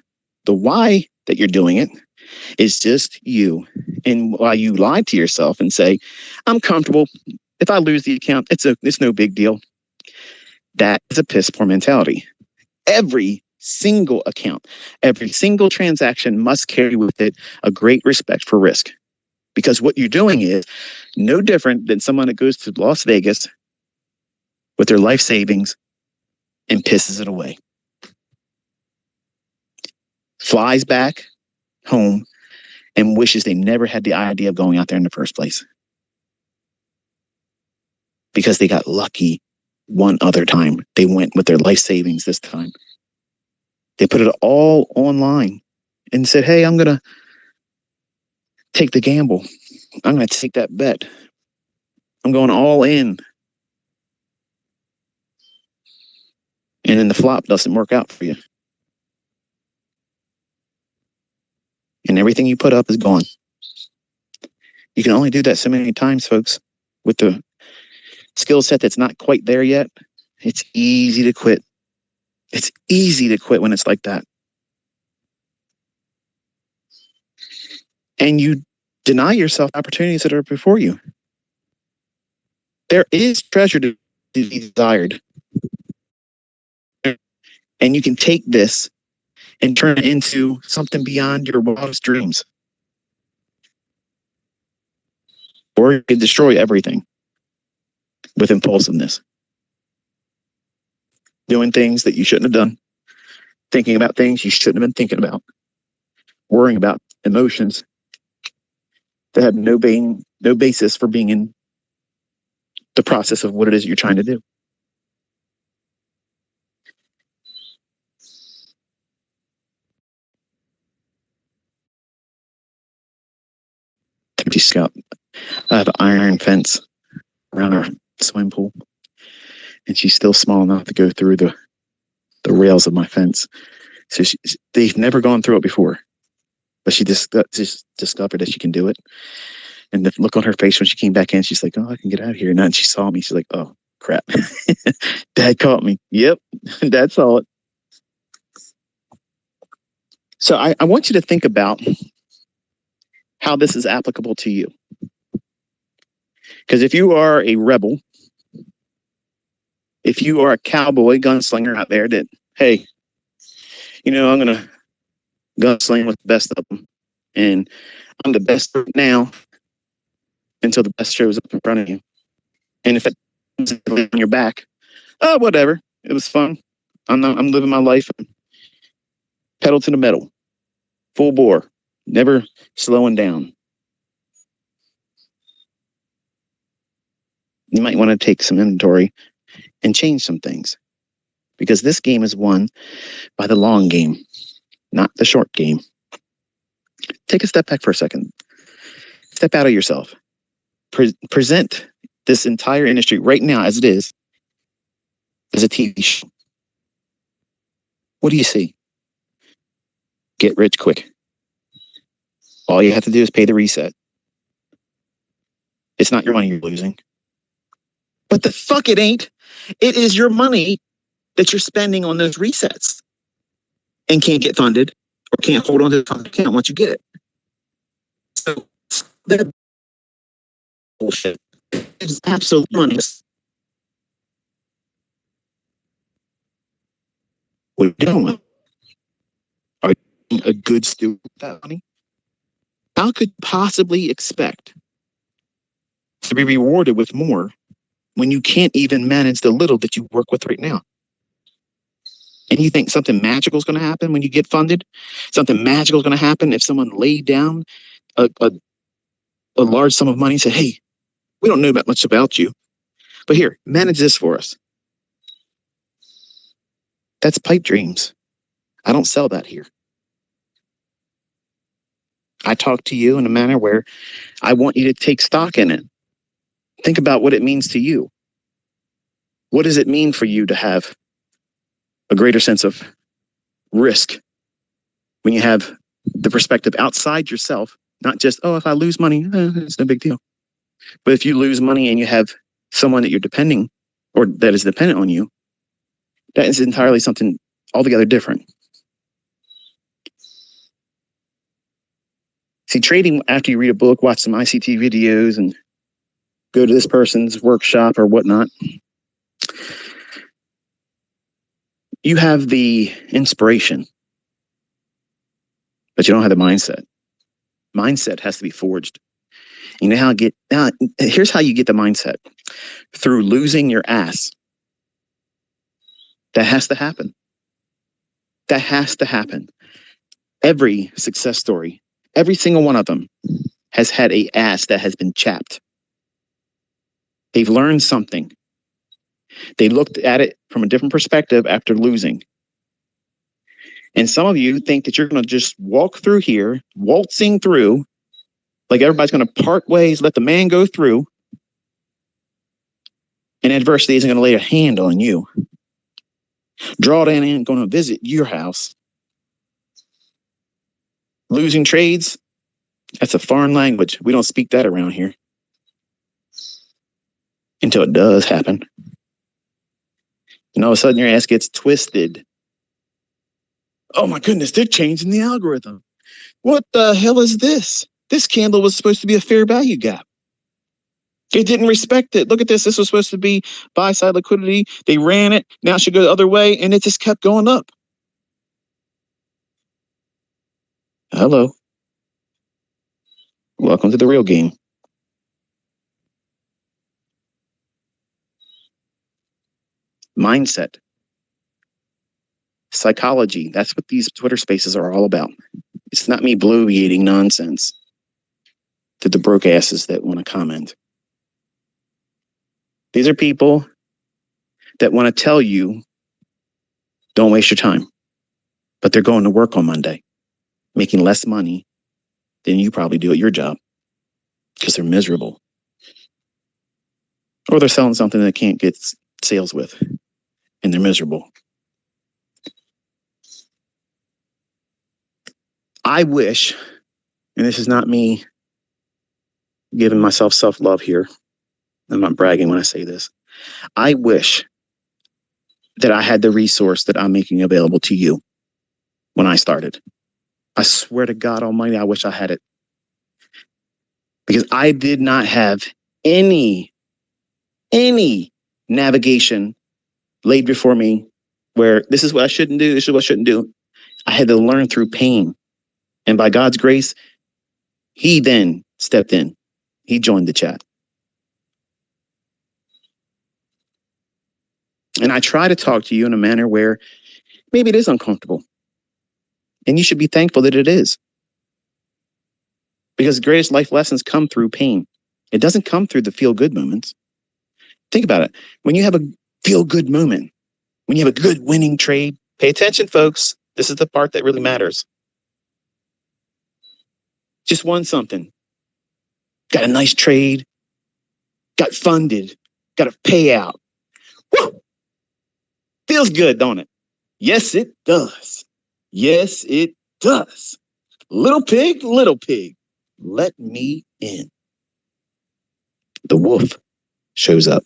[SPEAKER 1] The why that you're doing it is just you. And while you lie to yourself and say, I'm comfortable. If I lose the account, it's no big deal. That is a piss poor mentality. Every single account, every single transaction must carry with it a great respect for risk. Because what you're doing is no different than someone that goes to Las Vegas with their life savings and pisses it away. Flies back home and wishes they never had the idea of going out there in the first place. Because they got lucky one other time. They went with their life savings this time. They put it all online and said, hey, I'm going to take the gamble. I'm going to take that bet. I'm going all in. And then the flop doesn't work out for you. And everything you put up is gone. You can only do that so many times, folks. With the skill set that's not quite there yet, it's easy to quit. It's easy to quit when it's like that. And you deny yourself opportunities that are before you. There is treasure to be desired. And you can take this and turn it into something beyond your wildest dreams. Or you can destroy everything with impulsiveness. Doing things that you shouldn't have done. Thinking about things you shouldn't have been thinking about. Worrying about emotions that have no basis for being in the process of what it is you're trying to do. Empty Scout. I have an iron fence around our swimming pool, and she's still small enough to go through the rails of my fence. So they've never gone through it before, but she just discovered that she can do it. And the look on her face when she came back in, she's like, "Oh, I can get out of here." And then she saw me. She's like, "Oh, crap. Dad caught me." Yep. Dad saw it. So I want you to think about how this is applicable to you. Because if you are a rebel, if you are a cowboy gunslinger out there that, hey, I'm going to gunsling with the best of them. And I'm the best now until the best shows up in front of you. And if on your back. Oh, whatever. It was fun. I'm living my life, pedal to the metal, full bore, never slowing down. You might want to take some inventory and change some things, because this game is won by the long game, not the short game. Take a step back for a second. Step out of yourself. Present this entire industry right now as it is as a TV show. What do you see? Get rich quick. All you have to do is pay the reset. It's not your money you're losing. But the fuck it ain't. It is your money that you're spending on those resets and can't get funded or can't hold on to the fund account once you get it. So that bullshit is absolute money. What are you doing? Are you a good steward with that money? How could you possibly expect to be rewarded with more when you can't even manage the little that you work with right now? And you think something magical is going to happen when you get funded? Something magical is going to happen if someone laid down a large sum of money and said, hey, we don't know that much about you, but here, manage this for us. That's pipe dreams. I don't sell that here. I talk to you in a manner where I want you to take stock in it. Think about what it means to you. What does it mean for you to have a greater sense of risk when you have the perspective outside yourself, not just, oh, if I lose money, it's no big deal. But if you lose money and you have someone that you're depending or that is dependent on you, that is entirely something altogether different. See, trading after you read a book, watch some ICT videos, and go to this person's workshop or whatnot, you have the inspiration, but you don't have the mindset. Mindset has to be forged. You know how here's how you get the mindset. Through losing your ass. That has to happen. That has to happen. Every success story, every single one of them has had a ass that has been chapped. They've learned something. They looked at it from a different perspective after losing. And some of you think that you're going to just walk through here, waltzing through, like everybody's going to part ways, let the man go through, and adversity isn't going to lay a hand on you. Drawdown ain't going to visit your house. Losing trades, that's a foreign language. We don't speak that around here. Until it does happen. And all of a sudden your ass gets twisted. Oh my goodness, they're changing the algorithm. What the hell is this? This candle was supposed to be a fair value gap. It didn't respect it. Look at this. This was supposed to be buy side liquidity. They ran it. Now it should go the other way. And it just kept going up. Hello. Welcome to the real game. Mindset. Psychology. That's what these Twitter spaces are all about. It's not me bloviating nonsense to the broke asses that want to comment. These are people that want to tell you, don't waste your time. But they're going to work on Monday, making less money than you probably do at your job because they're miserable. Or they're selling something that can't get sales with, and they're miserable. I wish, and this is not me giving myself self-love here. I'm not bragging when I say this. I wish that I had the resource that I'm making available to you when I started. I swear to God Almighty, I wish I had it. Because I did not have any navigation laid before me where this is what I shouldn't do, this is what I shouldn't do. I had to learn through pain. And by God's grace, he then stepped in. He joined the chat. And I try to talk to you in a manner where maybe it is uncomfortable. And you should be thankful that it is. Because the greatest life lessons come through pain. It doesn't come through the feel good moments. Think about it. When you have a feel good moment, when you have a good winning trade, pay attention, folks. This is the part that really matters. Just won something. Got a nice trade. Got funded. Got a payout. Woo! Feels good, don't it? Yes, it does. Yes, it does. Little pig, let me in. The wolf shows up.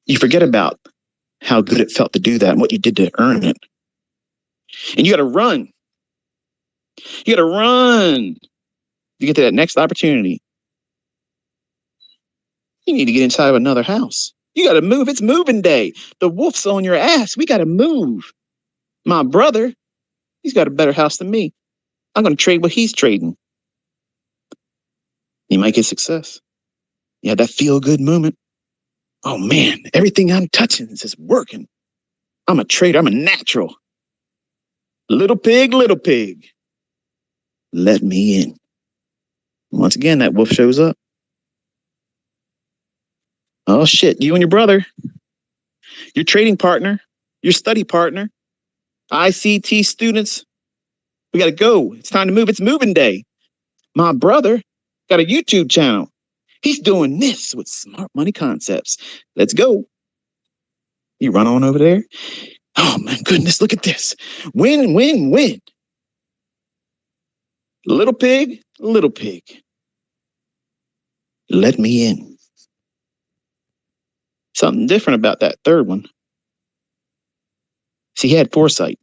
[SPEAKER 1] You forget about how good it felt to do that and what you did to earn it. And you got to run. You got to run to get to that next opportunity. You need to get inside of another house. You got to move. It's moving day. The wolf's on your ass. We got to move. My brother, he's got a better house than me. I'm going to trade what he's trading. You might get success. You had that feel good moment. Oh man, everything I'm touching is just working. I'm a trader. I'm a natural. Little pig, let me in. Once again, that wolf shows up. Oh shit, you and your brother, your trading partner, your study partner, ICT students, we got to go. It's time to move. It's moving day. My brother got a YouTube channel. He's doing this with smart money concepts. Let's go. You run on over there. Oh my goodness, look at this. Win, win, win. Little pig, let me in. Something different about that third one. See, he had foresight.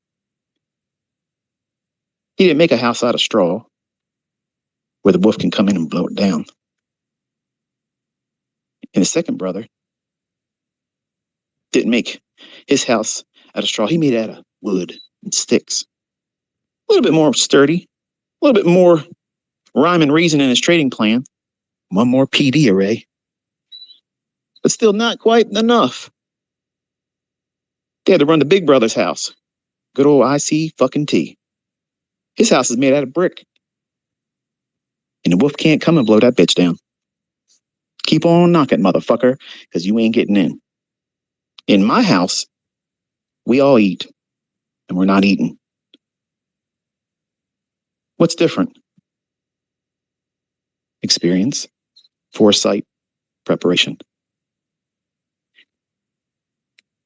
[SPEAKER 1] He didn't make a house out of straw where the wolf can come in and blow it down. And the second brother didn't make his house out of straw. He made it out of wood and sticks. A little bit more sturdy, a little bit more rhyme and reason in his trading plan. One more PD array. But still not quite enough. They had to run the big brother's house. Good old IC fucking T. His house is made out of brick. And the wolf can't come and blow that bitch down. Keep on knocking, motherfucker, because you ain't getting in. In my house, we all eat, and we're not eating. What's different? Experience, foresight, preparation.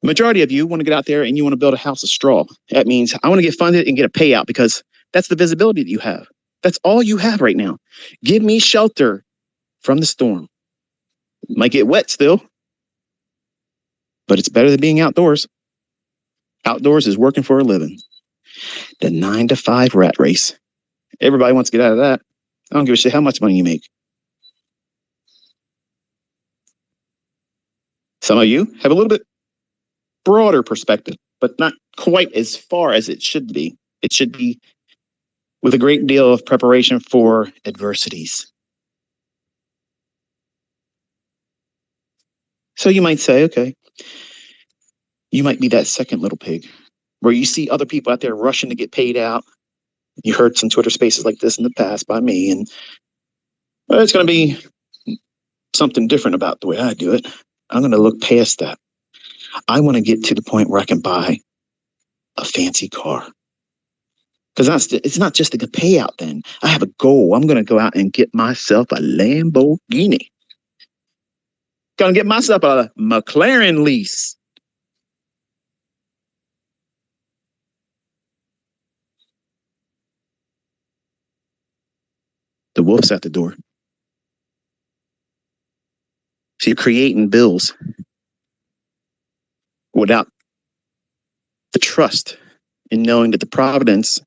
[SPEAKER 1] The majority of you want to get out there and you want to build a house of straw. That means I want to get funded and get a payout because that's the visibility that you have. That's all you have right now. Give me shelter from the storm. Might get wet still, but it's better than being outdoors. Outdoors is working for a living. The 9-to-5 rat race. Everybody wants to get out of that. I don't give a shit how much money you make. Some of you have a little bit broader perspective, but not quite as far as it should be. It should be with a great deal of preparation for adversities. So you might say, okay, you might be that second little pig where you see other people out there rushing to get paid out. You heard some Twitter spaces like this in the past by me, and it's going to be something different about the way I do it. I'm going to look past that. I want to get to the point where I can buy a fancy car. Because it's not just a payout then. I have a goal. I'm going to go out and get myself a Lamborghini. Going to get myself a McLaren lease. The wolf's at the door. So you're creating bills without the trust in knowing that the providence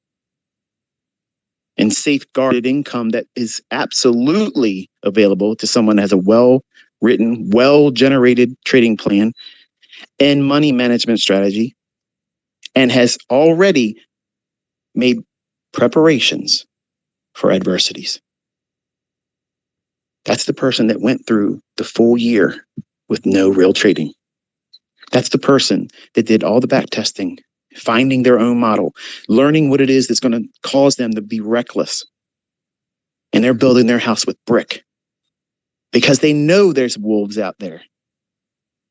[SPEAKER 1] and safeguarded income that is absolutely available to someone that has a well-written, well-generated trading plan and money management strategy and has already made preparations for adversities. That's the person that went through the full year with no real trading. That's the person that did all the back testing, finding their own model, learning what it is that's going to cause them to be reckless. And they're building their house with brick because they know there's wolves out there.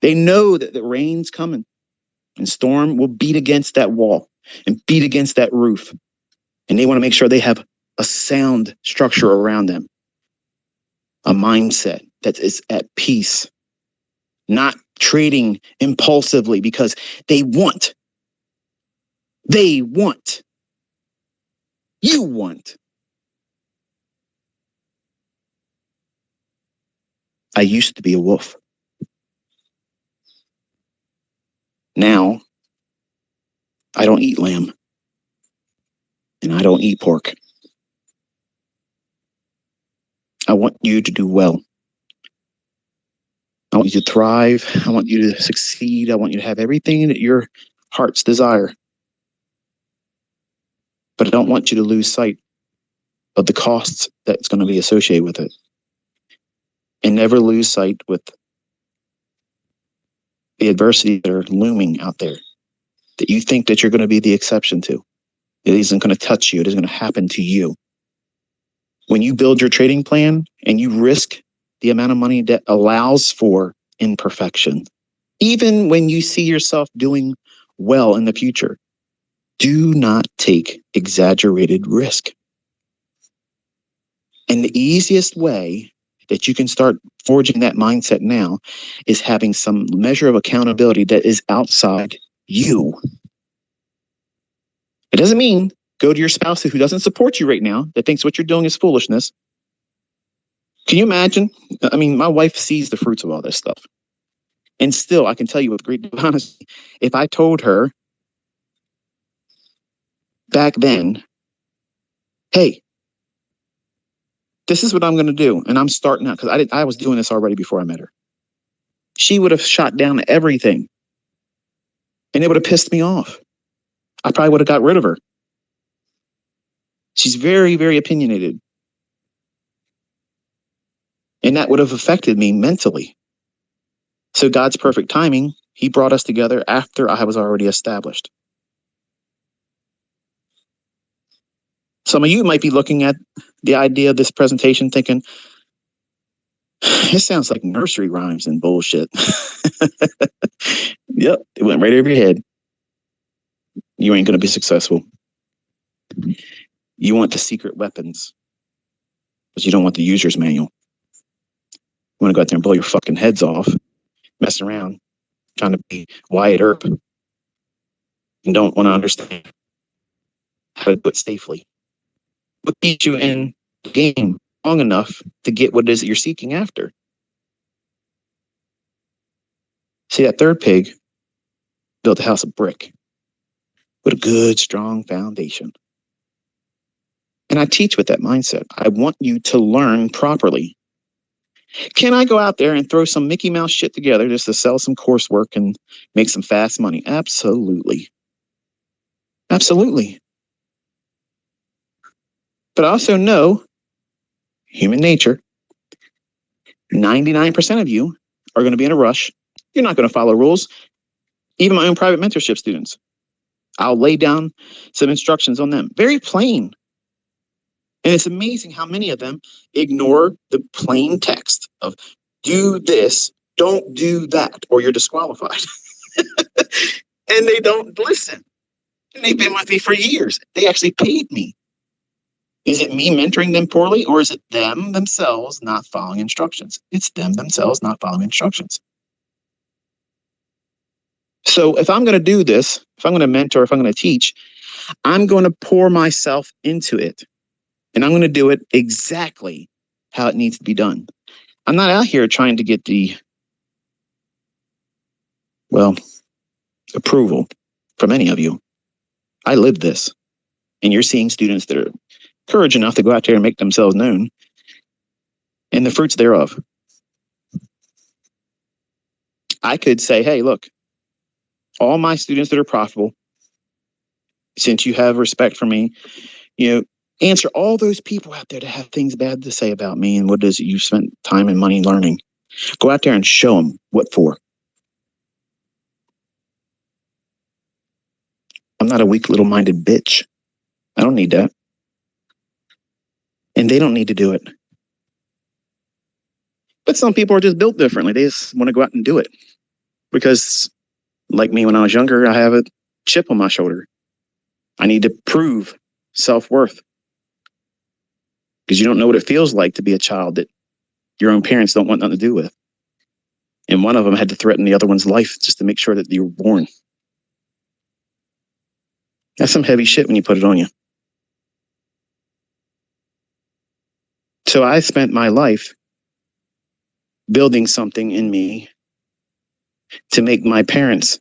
[SPEAKER 1] They know that the rain's coming and storm will beat against that wall and beat against that roof. And they want to make sure they have a sound structure around them, a mindset that is at peace, not trading impulsively because they want, you want. I used to be a wolf. Now, I don't eat lamb and I don't eat pork. I want you to do well. I want you to thrive. I want you to succeed. I want you to have everything that your heart's desire. But I don't want you to lose sight of the costs that's going to be associated with it. And never lose sight with the adversity that are looming out there that you think that you're going to be the exception to. It isn't going to touch you. It isn't going to happen to you. When you build your trading plan and you risk the amount of money that allows for imperfection, even when you see yourself doing well in the future, do not take exaggerated risk. And the easiest way that you can start forging that mindset now is having some measure of accountability that is outside you. It doesn't mean go to your spouse who doesn't support you right now, that thinks what you're doing is foolishness. Can you imagine? I mean, my wife sees the fruits of all this stuff. And still, I can tell you with great honesty, if I told her back then, hey, this is what I'm going to do, and I'm starting out, because I was doing this already before I met her, she would have shot down everything. And it would have pissed me off. I probably would have got rid of her. She's very, very opinionated. And that would have affected me mentally. So God's perfect timing, he brought us together after I was already established. Some of you might be looking at the idea of this presentation thinking, it sounds like nursery rhymes and bullshit. Yep, it went right over your head. You ain't going to be successful. You want the secret weapons, but you don't want the user's manual. You want to go out there and blow your fucking heads off, mess around, trying to be Wyatt Earp, and don't want to understand how to do it safely. What keeps you in the game long enough to get what it is that you're seeking after? See, that third pig built a house of brick with a good, strong foundation. And I teach with that mindset. I want you to learn properly. Can I go out there and throw some Mickey Mouse shit together just to sell some coursework and make some fast money? Absolutely. Absolutely. But I also know human nature. 99% of you are going to be in a rush. You're not going to follow rules. Even my own private mentorship students, I'll lay down some instructions on them. Very plain. And it's amazing how many of them ignore the plain text of do this, don't do that, or you're disqualified. And they don't listen. And they've been with me for years. They actually paid me. Is it me mentoring them poorly, or is it them themselves not following instructions? It's them themselves not following instructions. So if I'm going to do this, if I'm going to mentor, if I'm going to teach, I'm going to pour myself into it. And I'm going to do it exactly how it needs to be done. I'm not out here trying to get the, approval from any of you. I live this. And you're seeing students that are courage enough to go out there and make themselves known and the fruits thereof. I could say, hey, look, all my students that are profitable, since you have respect for me, Answer all those people out there that have things bad to say about me and what it is you spent time and money learning. Go out there and show them what for. I'm not a weak little minded bitch. I don't need that. And they don't need to do it. But some people are just built differently. They just want to go out and do it. Because, like me when I was younger, I have a chip on my shoulder. I need to prove self-worth. Because you don't know what it feels like to be a child that your own parents don't want nothing to do with. And one of them had to threaten the other one's life just to make sure that you were born. That's some heavy shit when you put it on you. So I spent my life building something in me to make my parents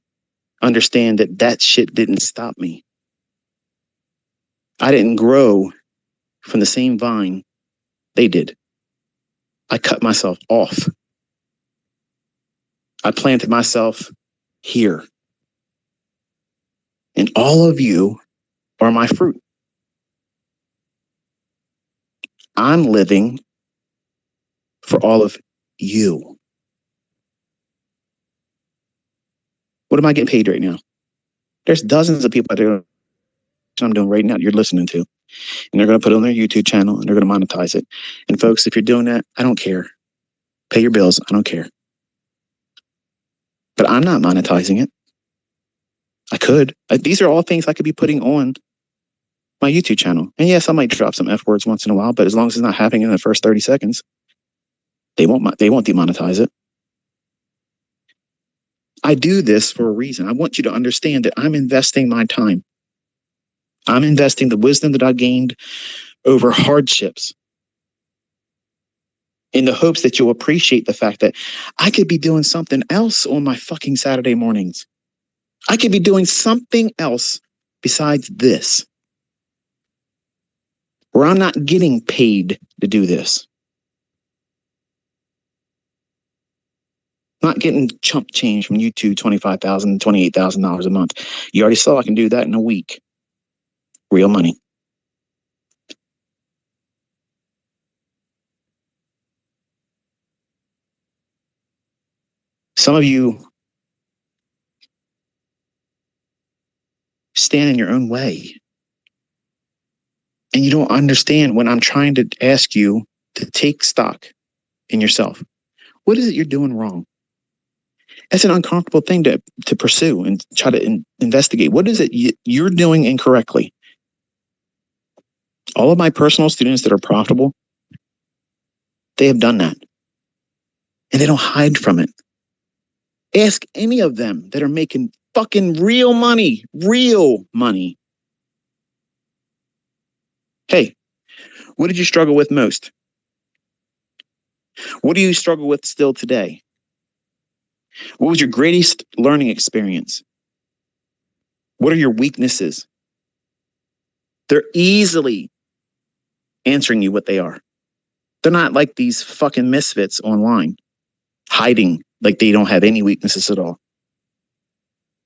[SPEAKER 1] understand that that shit didn't stop me. I didn't grow from the same vine they did. I cut myself off. I planted myself here. And all of you are my fruit. I'm living for all of you. What am I getting paid right now? There's dozens of people out there I'm doing right now you're listening to. And they're going to put it on their YouTube channel and they're going to monetize it. And folks, if you're doing that, I don't care. Pay your bills. I don't care. But I'm not monetizing it. I could. These are all things I could be putting on my YouTube channel. And yes, I might drop some F words once in a while, but as long as it's not happening in the first 30 seconds, they won't demonetize it. I do this for a reason. I want you to understand that I'm investing my time. I'm investing the wisdom that I gained over hardships in the hopes that you'll appreciate the fact that I could be doing something else on my fucking Saturday mornings. I could be doing something else besides this, where I'm not getting paid to do this. Not getting chump change from YouTube, $25,000, $28,000 a month. You already saw I can do that in a week. Real money. Some of you stand in your own way. And you don't understand when I'm trying to ask you to take stock in yourself. What is it you're doing wrong? That's an uncomfortable thing to pursue and try to investigate. What is it you're doing incorrectly? All of my personal students that are profitable, they have done that. And they don't hide from it. Ask any of them that are making fucking real money. Hey, what did you struggle with most? What do you struggle with still today? What was your greatest learning experience? What are your weaknesses? They're easily answering you what they are. They're not like these fucking misfits online, hiding like they don't have any weaknesses at all.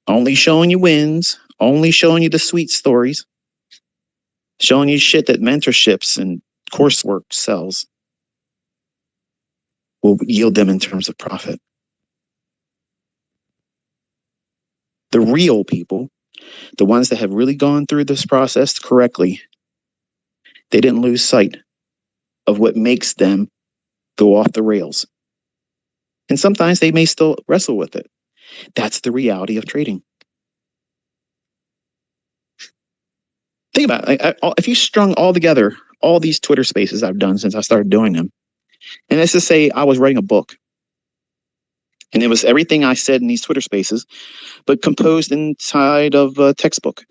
[SPEAKER 1] Only showing you wins, only showing you the sweet stories, showing you shit that mentorships and coursework sells will yield them in terms of profit. The real people, the ones that have really gone through this process correctly, they didn't lose sight of what makes them go off the rails. And sometimes they may still wrestle with it. That's the reality of trading. Think about it. If you strung all together all these Twitter spaces I've done since I started doing them, and let's just say I was writing a book, and it was everything I said in these Twitter spaces, but composed inside of a textbook.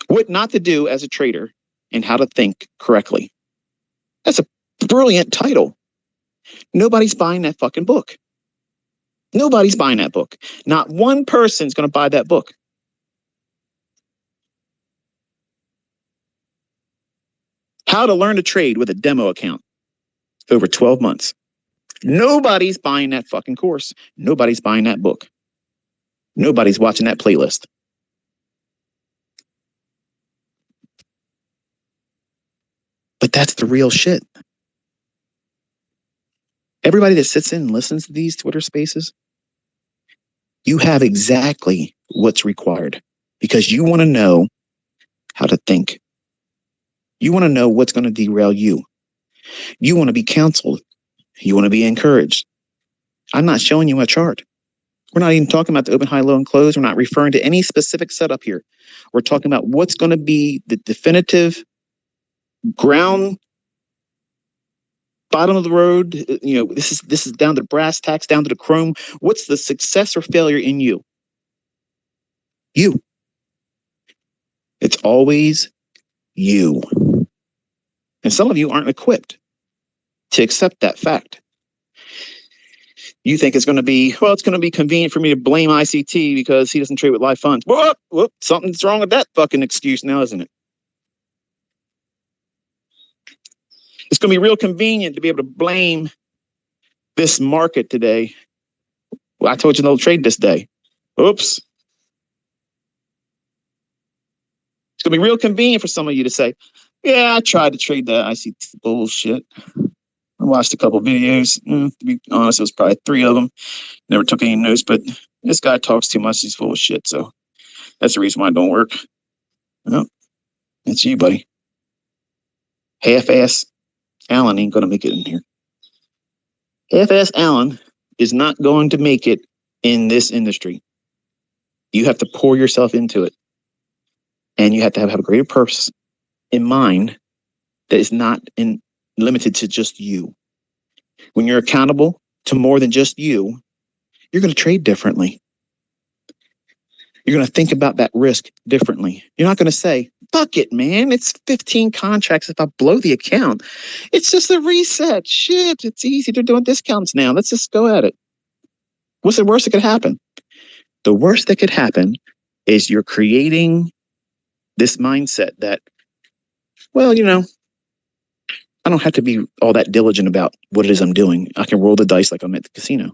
[SPEAKER 1] What not to do as a trader and how to think correctly. That's a brilliant title. Nobody's buying that fucking book. Nobody's buying that book. Not one person's going to buy that book. How to learn to trade with a demo account over 12 months. Nobody's buying that fucking course. Nobody's buying that book. Nobody's watching that playlist. But that's the real shit. Everybody that sits in and listens to these Twitter spaces, you have exactly what's required because you want to know how to think. You want to know what's going to derail you. You want to be counseled. You want to be encouraged. I'm not showing you a chart. We're not even talking about the open, high, low, and close. We're not referring to any specific setup here. We're talking about what's going to be the definitive ground, bottom of the road. This is down to brass tacks, down to the chrome. What's the success or failure in you? You. It's always you. And some of you aren't equipped to accept that fact. You think it's going to be convenient for me to blame ICT because he doesn't trade with live funds. Whoop, something's wrong with that fucking excuse now, isn't it? It's going to be real convenient to be able to blame this market today. Well, I told you no trade this day. Oops. It's going to be real convenient for some of you to say, yeah, I tried to trade that ICT bullshit. I watched a couple videos. To be honest, it was probably 3 of them. Never took any notes, but this guy talks too much. He's full of shit. So that's the reason why it don't work. Well, that's you, buddy. Half-ass Allen ain't going to make it in here. Half-ass Allen is not going to make it in this industry. You have to pour yourself into it. And you have to have a greater purpose in mind that is not limited to just you. When you're accountable to more than just you, you're going to trade differently. You're going to think about that risk differently. You're not going to say, fuck it, man. It's 15 contracts if I blow the account. It's just a reset. Shit, it's easy. They're doing discounts now. Let's just go at it. What's the worst that could happen? The worst that could happen is you're creating this mindset that, well, I don't have to be all that diligent about what it is I'm doing. I can roll the dice like I'm at the casino.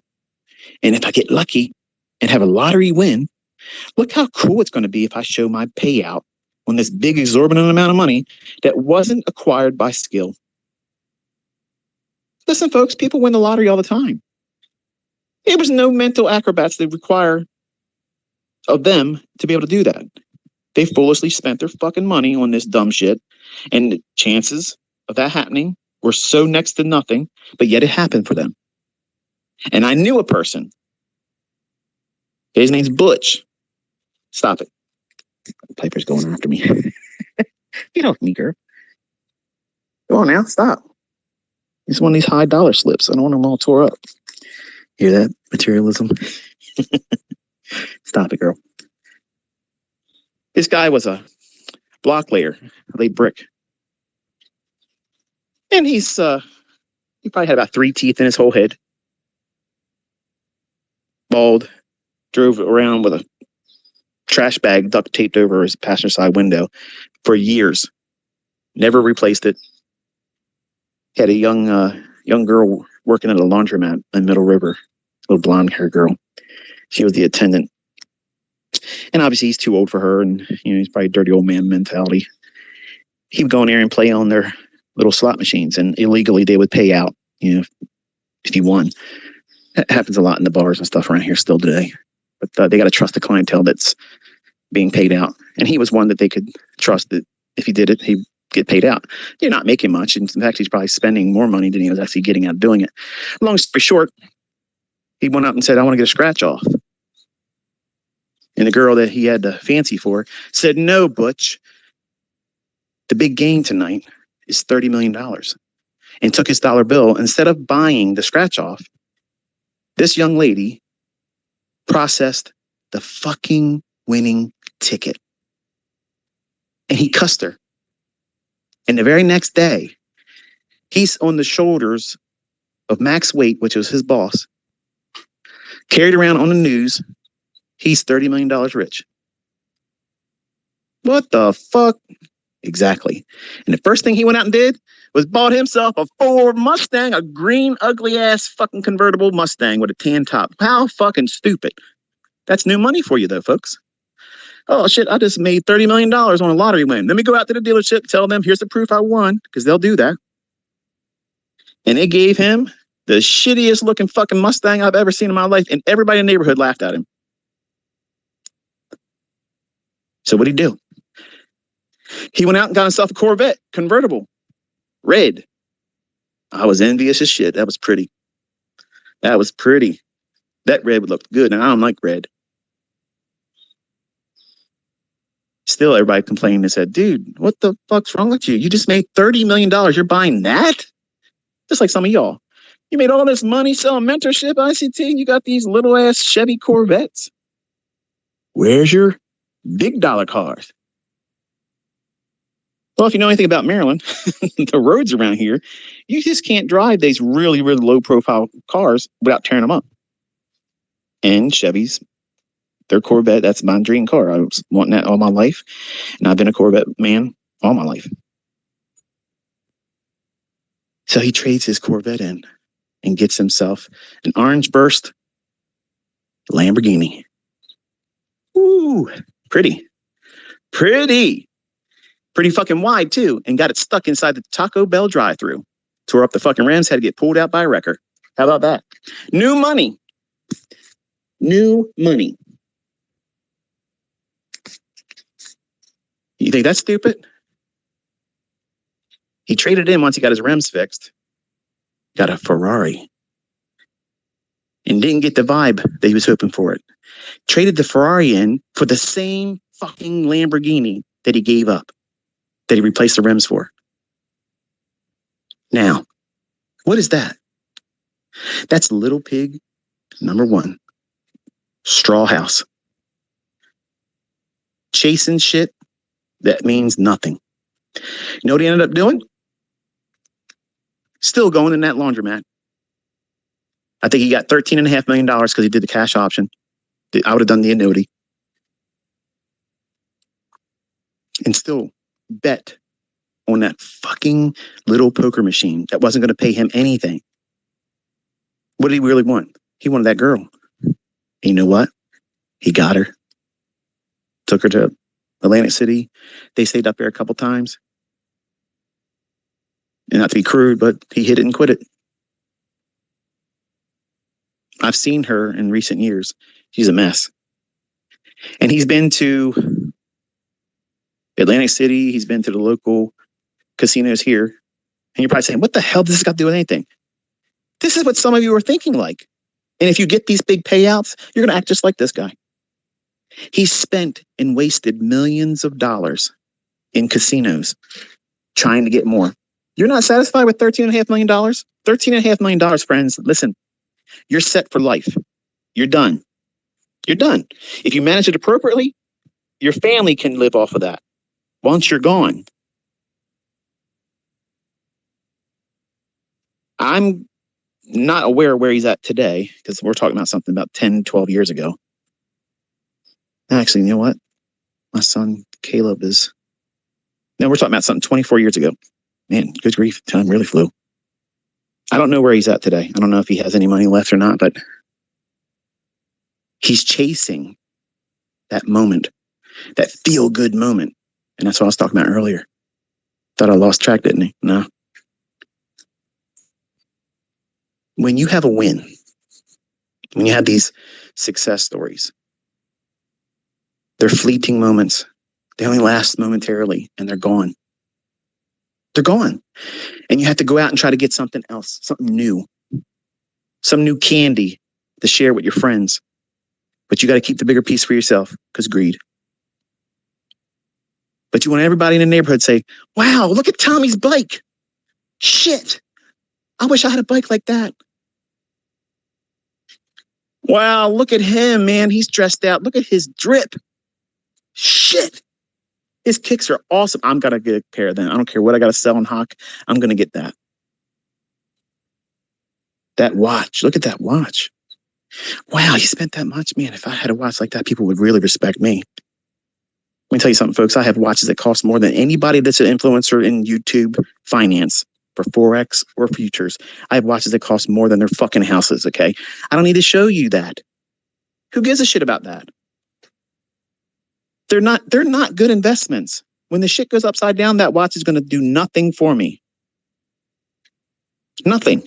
[SPEAKER 1] And if I get lucky and have a lottery win, look how cool it's going to be if I show my payout on this big exorbitant amount of money that wasn't acquired by skill. Listen, folks, people win the lottery all the time. There was no mental acrobats they require of them to be able to do that. They foolishly spent their fucking money on this dumb shit, and the chances of that happening were so next to nothing, but yet it happened for them. And I knew a person. His name's Butch. Stop it. Piper's going after me. Get off me, girl. Go on now, stop. It's one of these high dollar slips. I don't want them all tore up. Hear that? Materialism. Stop it, girl. This guy was a block layer, laid brick. And he probably had about 3 teeth in his whole head. Bald. Drove around with a trash bag duct taped over his passenger side window for years. Never replaced it. Had a young girl working at a laundromat in Middle River, a little blonde haired girl. She was the attendant. And obviously he's too old for her, and he's probably dirty old man mentality. He would go in there and play on their little slot machines, and illegally they would pay out, if you won. That happens a lot in the bars and stuff around here still today. But they got to trust the clientele that's being paid out. And he was one that they could trust that if he did it, he'd get paid out. You're not making much. In fact, he's probably spending more money than he was actually getting out doing it. Long story short, he went up and said, I want to get a scratch off. And the girl that he had the fancy for said, no, Butch. The big game tonight is $30 million. And took his dollar bill. Instead of buying the scratch off, this young lady processed the fucking winning ticket. And he cussed her. And the very next day, he's on the shoulders of Max Waite, which was his boss, carried around on the news. He's $30 million rich. What the fuck? Exactly. And the first thing he went out and did was bought himself a Ford Mustang, a green, ugly ass fucking convertible Mustang with a tan top. How fucking stupid. That's new money for you though, folks. Oh shit, I just made $30 million on a lottery win. Let me go out to the dealership, tell them here's the proof I won, because they'll do that. And they gave him the shittiest looking fucking Mustang I've ever seen in my life, and everybody in the neighborhood laughed at him. So what'd he do? He went out and got himself a Corvette convertible, red. I was envious as shit. That was pretty. That was pretty. That red would look good, and I don't like red. Still, everybody complained and said, dude, what the fuck's wrong with you? You just made $30 million. You're buying that? Just like some of y'all. You made all this money selling mentorship, ICT, and you got these little ass Chevy Corvettes. Where's your big dollar cars? Well, if you know anything about Maryland, the roads around here, you just can't drive these really, really low profile cars without tearing them up. And Chevys, their Corvette, that's my dream car. I was wanting that all my life. And I've been a Corvette man all my life. So he trades his Corvette in and gets himself an orange burst Lamborghini. Ooh, pretty. Pretty fucking wide too, and got it stuck inside the Taco Bell drive-thru. Tore up the fucking rims, had to get pulled out by a wrecker. How about that? New money. New money. You think that's stupid? He traded in once he got his rims fixed. Got a Ferrari. And didn't get the vibe that he was hoping for it. Traded the Ferrari in for the same fucking Lamborghini that he gave up, that he replaced the rims for. Now, what is that? That's Little Pig #1. Straw house. Chasing shit that means nothing. You know what he ended up doing? Still going in that laundromat. I think he got $13.5 million because he did the cash option. I would have done the annuity. And still bet on that fucking little poker machine that wasn't going to pay him anything. What did he really want? He wanted that girl. And you know what? He got her. Took her to Atlantic City. They stayed up there a couple times. And not to be crude, but he hit it and quit it. I've seen her in recent years. She's a mess. And he's been to Atlantic City. He's been to the local casinos here. And you're probably saying, what the hell does this got to do with anything? This is what some of you are thinking like. And if you get these big payouts, you're going to act just like this guy. He spent and wasted millions of dollars in casinos trying to get more. You're not satisfied with $13.5 million? $13.5 million, friends. Listen, you're set for life. You're done. You're done. If you manage it appropriately, your family can live off of that once you're gone. I'm not aware where he's at today because we're talking about something about 10, 12 years ago. Actually, you know what? My son Caleb is. No, we're talking about something 24 years ago. Man, good grief. Time really flew. I don't know where he's at today. I don't know if he has any money left or not, but he's chasing that moment, that feel-good moment. And that's what I was talking about earlier. Thought I lost track, didn't he? No. When you have a win, when you have these success stories, they're fleeting moments. They only last momentarily and they're gone. They're gone. And you have to go out and try to get something else, something new, some new candy to share with your friends. But you got to keep the bigger piece for yourself because greed. But you want everybody in the neighborhood to say, wow, look at Tommy's bike. Shit. I wish I had a bike like that. Wow, look at him, man. He's dressed out. Look at his drip. Shit. His kicks are awesome. I'm going to get a pair of them. I don't care what I got to sell on Hawk. I'm going to get that. That watch. Look at that watch. Wow, he spent that much. Man, if I had a watch like that, people would really respect me. Let me tell you something, folks. I have watches that cost more than anybody that's an influencer in YouTube finance for Forex or futures. I have watches that cost more than their fucking houses, okay? I don't need to show you that. Who gives a shit about that? They're not good investments. When the shit goes upside down, that watch is going to do nothing for me. Nothing.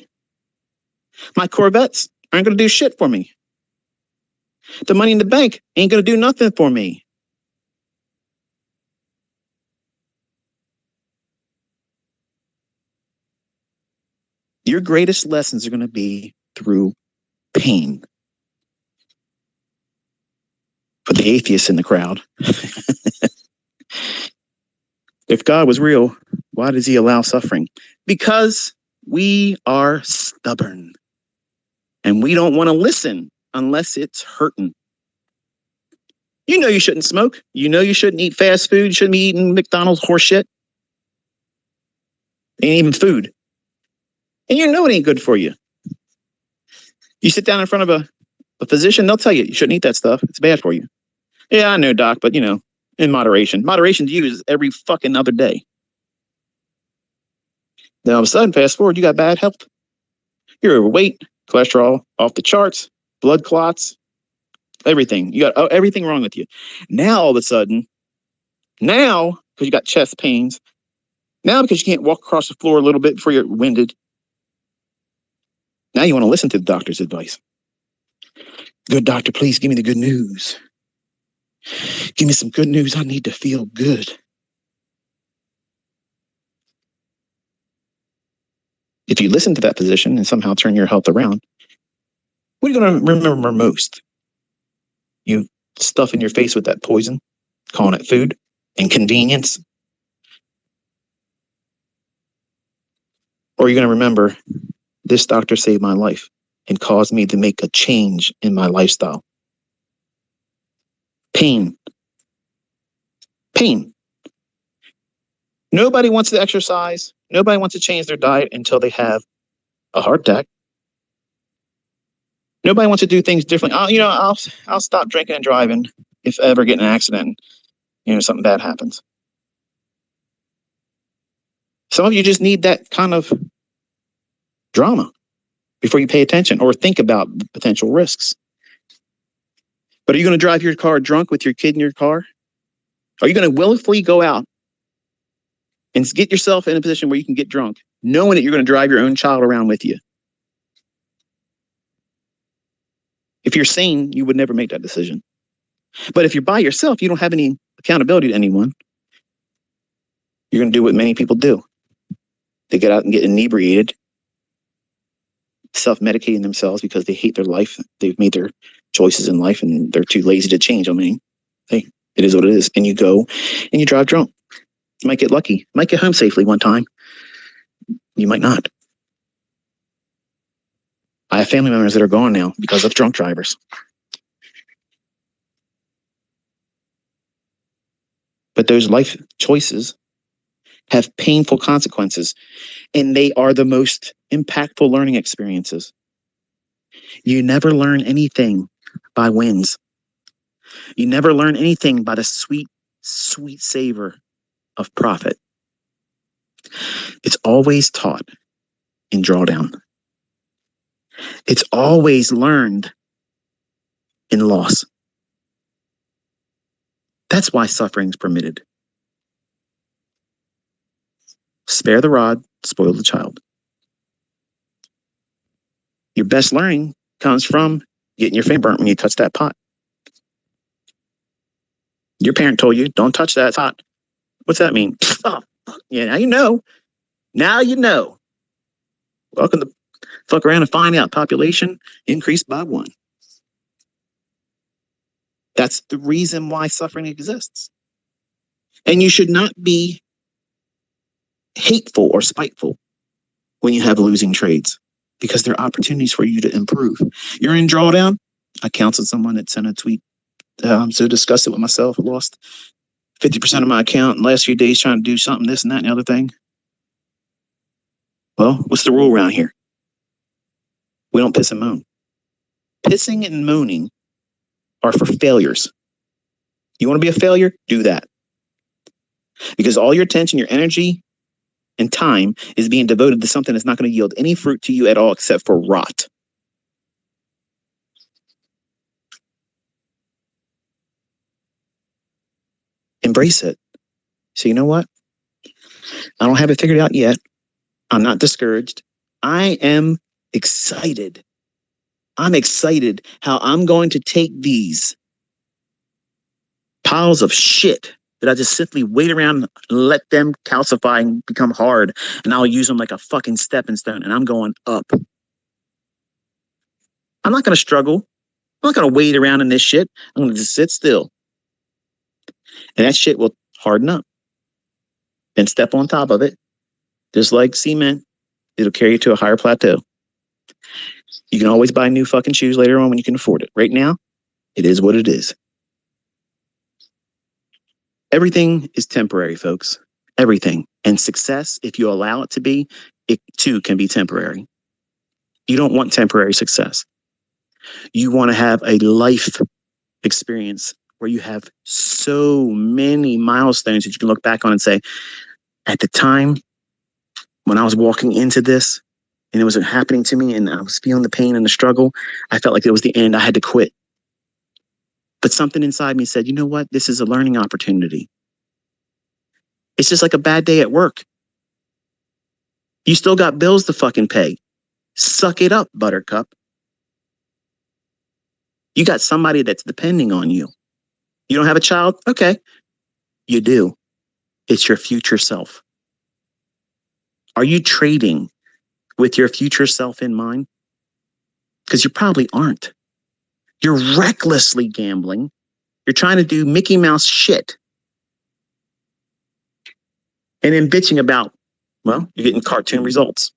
[SPEAKER 1] My Corvettes aren't going to do shit for me. The money in the bank ain't going to do nothing for me. Your greatest lessons are going to be through pain. For the atheists in the crowd, if God was real, why does he allow suffering? Because we are stubborn and we don't want to listen unless it's hurting. You know you shouldn't smoke. You know you shouldn't eat fast food. You shouldn't be eating McDonald's horse shit. Ain't even food. And you know it ain't good for you. You sit down in front of a physician, they'll tell you you shouldn't eat that stuff. It's bad for you. Yeah, I know, doc, but in moderation. Moderation to you is every fucking other day. Then all of a sudden, fast forward, you got bad health. You're overweight, cholesterol off the charts, blood clots, everything. You got everything wrong with you. Now, all of a sudden, because you got chest pains, now because you can't walk across the floor a little bit before you're winded, now you want to listen to the doctor's advice. Good doctor, please give me the good news. Give me some good news. I need to feel good. If you listen to that physician and somehow turn your health around, what are you going to remember most? You stuffing your face with that poison, calling it food, and convenience? Or are you going to remember, this doctor saved my life and caused me to make a change in my lifestyle? Pain. Pain. Nobody wants to exercise. Nobody wants to change their diet until they have a heart attack. Nobody wants to do things differently. I'll stop drinking and driving if I ever get in an accident. Something bad happens. Some of you just need that kind of drama before you pay attention or think about the potential risks. But are you going to drive your car drunk with your kid in your car? Are you going to willfully go out and get yourself in a position where you can get drunk, knowing that you're going to drive your own child around with you? If you're sane, you would never make that decision. But if you're by yourself, you don't have any accountability to anyone. You're going to do what many people do. They get out and get inebriated, self-medicating themselves because they hate their life. They've made their choices in life and they're too lazy to change. Hey, it is what it is. And you go and you drive drunk. You might get lucky. You might get home safely one time. You might not. I have family members that are gone now because of drunk drivers. But those life choices have painful consequences, and they are the most impactful learning experiences. You never learn anything by wins. You never learn anything by the sweet, sweet savor of profit. It's always taught in drawdown. It's always learned in loss. That's why suffering is permitted. Spare the rod, spoil the child. Your best learning comes from getting your finger burnt when you touch that pot. Your parent told you, don't touch that, it's hot. What's that mean? Oh, yeah, now you know. Now you know. Welcome to fuck around and find out population increased by 1. That's the reason why suffering exists. And you should not be hateful or spiteful when you have losing trades, because there are opportunities for you to improve. You're in drawdown. I counseled someone that sent a tweet. I'm so disgusted with myself. I lost 50% of my account in the last few days trying to do something, this and that and the other thing. Well, what's the rule around here? We don't piss and moan. Pissing and moaning are for failures. You want to be a failure? Do that. Because all your attention, your energy, and time is being devoted to something that's not going to yield any fruit to you at all except for rot. Embrace it. So you know what? I don't have it figured out yet. I'm not discouraged. I am excited. I'm excited how I'm going to take these piles of shit that I just simply wait around and let them calcify and become hard. And I'll use them like a fucking stepping stone. And I'm going up. I'm not going to struggle. I'm not going to wait around in this shit. I'm going to just sit still. And that shit will harden up. Then step on top of it. Just like cement, it'll carry you to a higher plateau. You can always buy new fucking shoes later on when you can afford it. Right now, it is what it is. Everything is temporary, folks. Everything. And success, if you allow it to be, it too can be temporary. You don't want temporary success. You want to have a life experience where you have so many milestones that you can look back on and say, at the time when I was walking into this and it wasn't happening to me and I was feeling the pain and the struggle, I felt like it was the end. I had to quit. But something inside me said, you know what? This is a learning opportunity. It's just like a bad day at work. You still got bills to fucking pay. Suck it up, buttercup. You got somebody that's depending on you. You don't have a child? Okay. You do. It's your future self. Are you trading with your future self in mind? Because you probably aren't. You're recklessly gambling. You're trying to do Mickey Mouse shit. And then bitching about, well, you're getting cartoon results.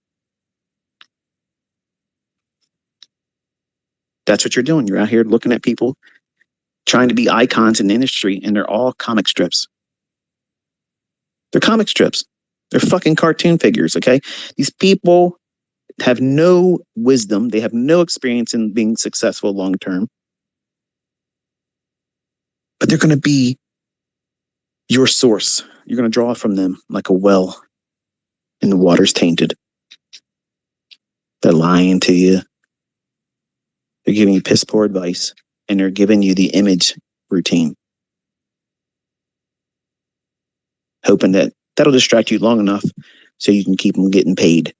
[SPEAKER 1] That's what you're doing. You're out here looking at people trying to be icons in the industry, and they're all comic strips. They're comic strips. They're fucking cartoon figures, okay? These people have no wisdom. They have no experience in being successful long term. But they're going to be your source. You're going to draw from them like a well, and the water's tainted. They're lying to you. They're giving you piss poor advice, and they're giving you the image routine, hoping that that'll distract you long enough so you can keep them getting paid.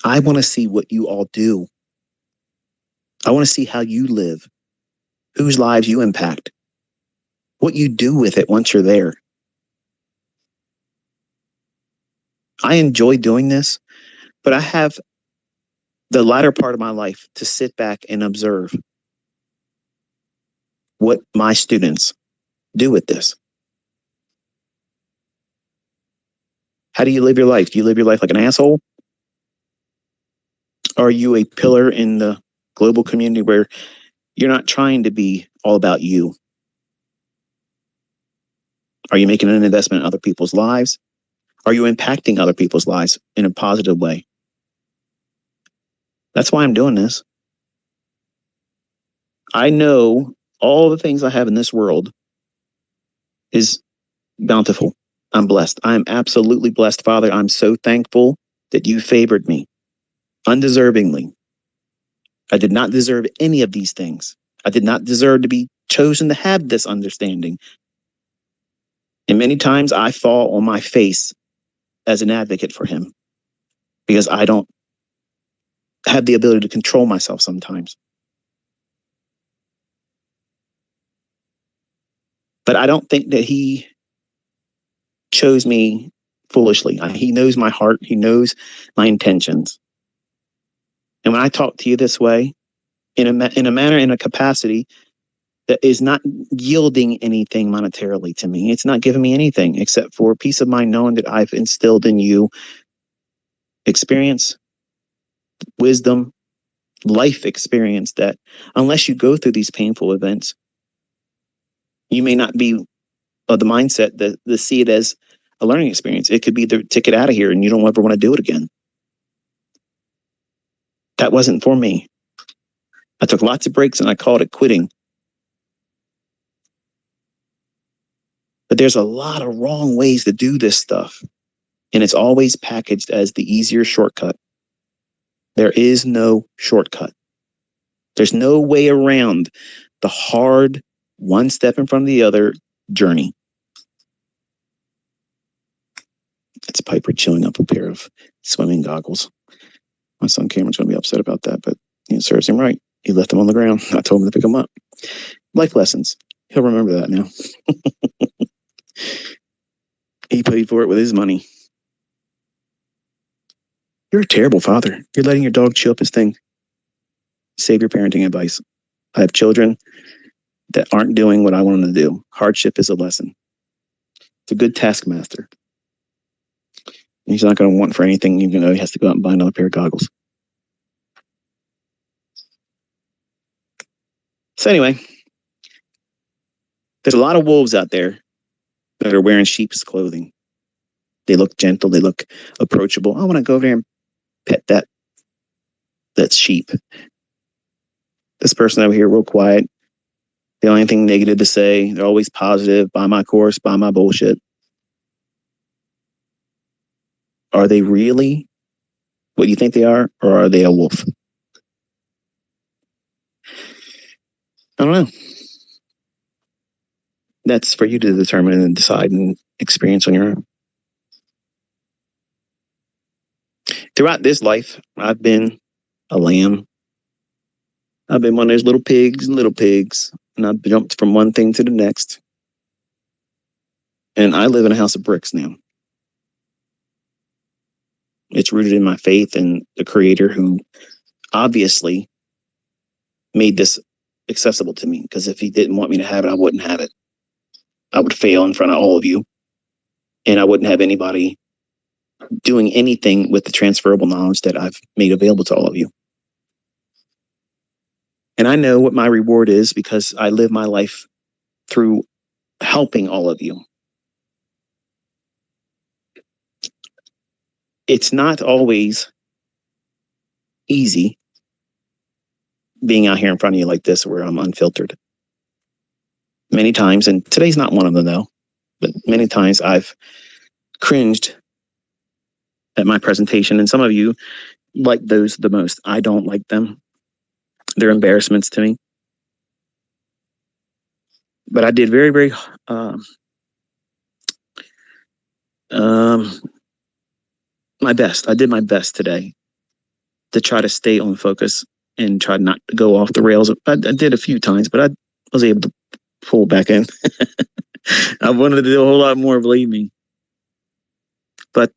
[SPEAKER 1] I want to see what you all do. I want to see how you live, whose lives you impact, what you do with it once you're there. I enjoy doing this, but I have the latter part of my life to sit back and observe what my students do with this. How do you live your life? Do you live your life like an asshole? Are you a pillar in the global community where you're not trying to be all about you? Are you making an investment in other people's lives? Are you impacting other people's lives in a positive way? That's why I'm doing this. I know all the things I have in this world is bountiful. I'm blessed. I am absolutely blessed, Father. I'm so thankful that you favored me undeservingly. I did not deserve any of these things. I did not deserve to be chosen to have this understanding. And many times I fall on my face as an advocate for him because I don't have the ability to control myself sometimes. But I don't think that he chose me foolishly. He knows my heart. He knows my intentions. And when I talk to you this way, in a manner, in a capacity that is not yielding anything monetarily to me, it's not giving me anything except for peace of mind knowing that I've instilled in you experience, wisdom, life experience that unless you go through these painful events, you may not be of the mindset that to see it as a learning experience. It could be the ticket out of here and you don't ever want to do it again. That wasn't for me. I took lots of breaks and I called it quitting. But there's a lot of wrong ways to do this stuff. And it's always packaged as the easier shortcut. There is no shortcut. There's no way around the hard one step in front of the other journey. It's Piper chewing up a pair of swimming goggles. My son Cameron's going to be upset about that, but it serves him right. He left them on the ground. I told him to pick them up. Life lessons. He'll remember that now. He paid for it with his money. You're a terrible father. You're letting your dog chew up his thing. Save your parenting advice. I have children that aren't doing what I want them to do. Hardship is a lesson. It's a good taskmaster. He's not going to want for anything, even though he has to go out and buy another pair of goggles. So anyway, there's a lot of wolves out there that are wearing sheep's clothing. They look gentle. They look approachable. I want to go over there and pet that sheep. This person over here, real quiet. The only thing negative to say, they're always positive. Buy my course, buy my bullshit. Are they really what you think they are, or are they a wolf? I don't know. That's for you to determine and decide and experience on your own. Throughout this life, I've been a lamb. I've been one of those little pigs, and I've jumped from one thing to the next. And I live in a house of bricks now. It's rooted in my faith in the Creator, who obviously made this accessible to me, because if he didn't want me to have it, I wouldn't have it. I would fail in front of all of you, and I wouldn't have anybody doing anything with the transferable knowledge that I've made available to all of you. And I know what my reward is, because I live my life through helping all of you. It's not always easy being out here in front of you like this, where I'm unfiltered. Many times, and today's not one of them though, but many times I've cringed at my presentation, and some of you like those the most. I don't like them. They're embarrassments to me. But I did very, very my best. I did my best today to try to stay on focus and try not to go off the rails. I did a few times, but I was able to pull back in. I wanted to do a whole lot more, believe me. But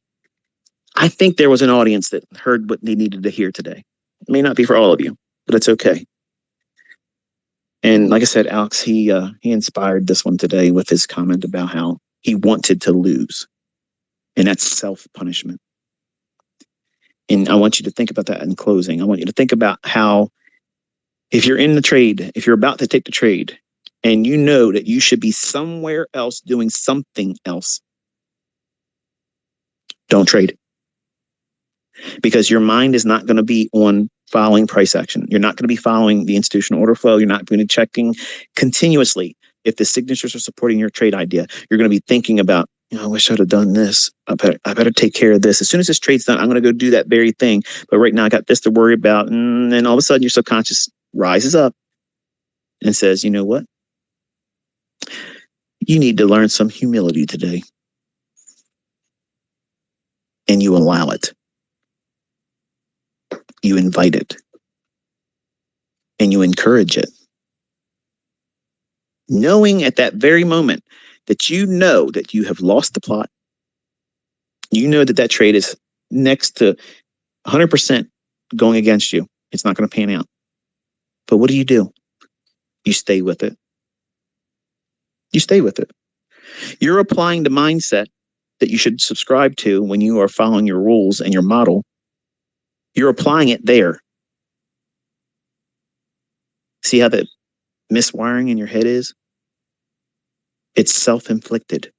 [SPEAKER 1] I think there was an audience that heard what they needed to hear today. It may not be for all of you, but it's okay. And like I said, Alex, he inspired this one today with his comment about how he wanted to lose. And that's self-punishment. And I want you to think about that in closing. I want you to think about how, if you're in the trade, if you're about to take the trade, and you know that you should be somewhere else doing something else, don't trade. Because your mind is not going to be on following price action. You're not going to be following the institutional order flow. You're not going to be checking continuously if the signatures are supporting your trade idea. You're going to be thinking about, I wish I'd have done this. I better take care of this. As soon as this trade's done, I'm going to go do that very thing. But right now I got this to worry about. And then all of a sudden your subconscious rises up and says, you know what? You need to learn some humility today. And you allow it. You invite it. And you encourage it. Knowing at that very moment that you know that you have lost the plot. You know that trade is next to 100% going against you. It's not going to pan out. But what do? You stay with it. You stay with it. You're applying the mindset that you should subscribe to when you are following your rules and your model. You're applying it there. See how that miswiring in your head is? It's self-inflicted.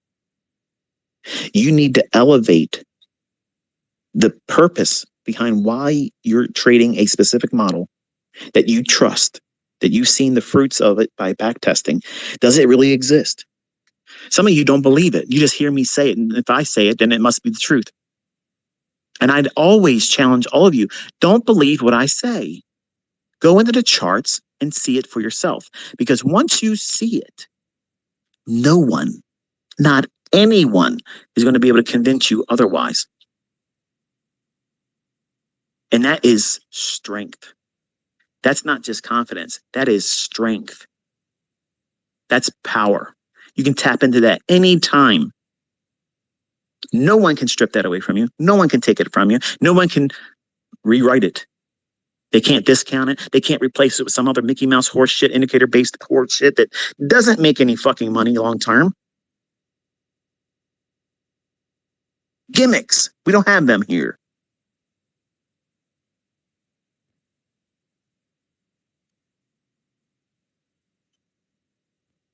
[SPEAKER 1] You need to elevate the purpose behind why you're trading a specific model that you trust, that you've seen the fruits of it by back testing. Does it really exist? Some of you don't believe it. You just hear me say it. And if I say it, then it must be the truth. And I'd always challenge all of you, don't believe what I say. Go into the charts and see it for yourself. Because once you see it, no one, not anyone, is going to be able to convince you otherwise. And that is strength. That's not just confidence. That is strength. That's power. You can tap into that anytime. No one can strip that away from you. No one can take it from you. No one can rewrite it. They can't discount it. They can't replace it with some other Mickey Mouse horse shit, indicator based horse shit that doesn't make any fucking money long term. Gimmicks. We don't have them here.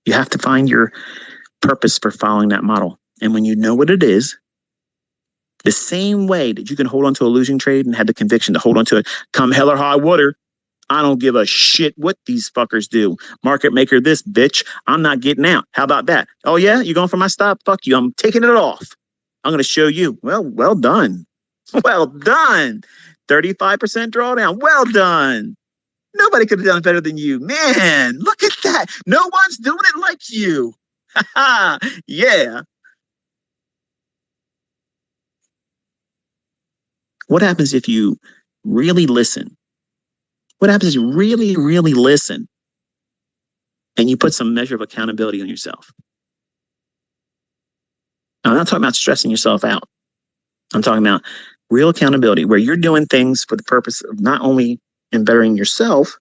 [SPEAKER 1] You have to find your purpose for following that model. And when you know what it is, the same way that you can hold on to a losing trade and have the conviction to hold on to it, come hell or high water, I don't give a shit what these fuckers do. Market maker this, bitch. I'm not getting out. How about that? Oh, yeah? You going for my stop? Fuck you. I'm taking it off. I'm going to show you. Well done. Well done. 35% drawdown. Well done. Nobody could have done it better than you. Man, look at that. No one's doing it like you. Yeah. What happens if you really listen? What happens if you really, really listen and you put some measure of accountability on yourself? Now, I'm not talking about stressing yourself out. I'm talking about real accountability where you're doing things for the purpose of not only bettering yourself,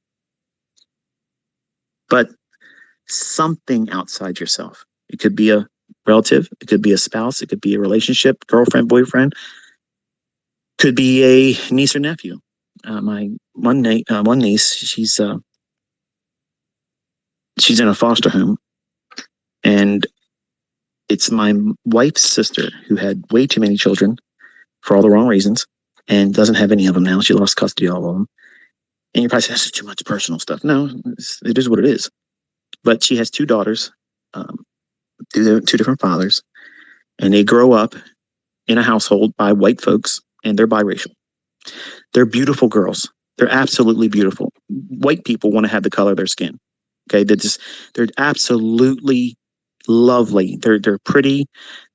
[SPEAKER 1] but something outside yourself. It could be a relative, it could be a spouse, it could be a relationship, girlfriend, boyfriend, could be a niece or nephew. My one niece, she's in a foster home, and it's my wife's sister who had way too many children for all the wrong reasons and doesn't have any of them now. She lost custody of all of them. And you probably say, that's too much personal stuff. No, it is what it is. But she has two daughters, two different fathers, and they grow up in a household by white folks, and they're biracial. They're beautiful girls. They're absolutely beautiful. White people want to have the color of their skin. Okay, they're absolutely lovely. They're pretty.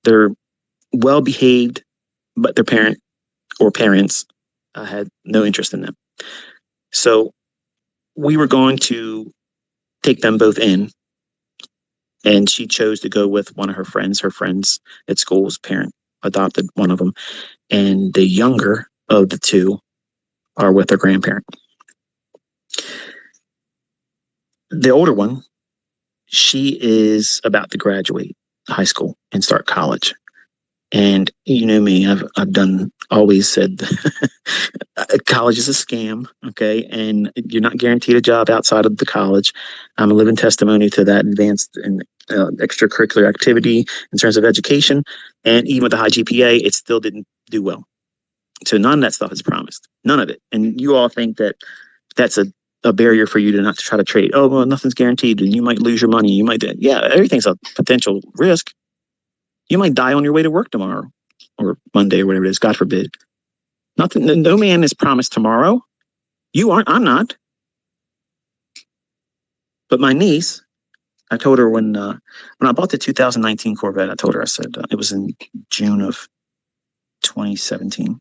[SPEAKER 1] They're well behaved, but their parents had no interest in them. So we were going to take them both in, and she chose to go with one of her friends. Her friends at school's parent adopted one of them, and the younger of the two are with their grandparent. The older one, she is about to graduate high school and start college. And you know me, I've always said college is a scam, okay? And you're not guaranteed a job outside of the college. I'm a living testimony to that advanced and extracurricular activity in terms of education. And even with the high GPA, it still didn't do well. So none of that stuff is promised. None of it. And you all think that that's a barrier for you to not to try to trade. Oh, well, nothing's guaranteed and you might lose your money. You might, yeah, everything's a potential risk. You might die on your way to work tomorrow or Monday or whatever it is, God forbid. Nothing, no man is promised tomorrow. You aren't, I'm not. But my niece, I told her when I bought the 2019 Corvette, I told her, I said, it was in June of 2017.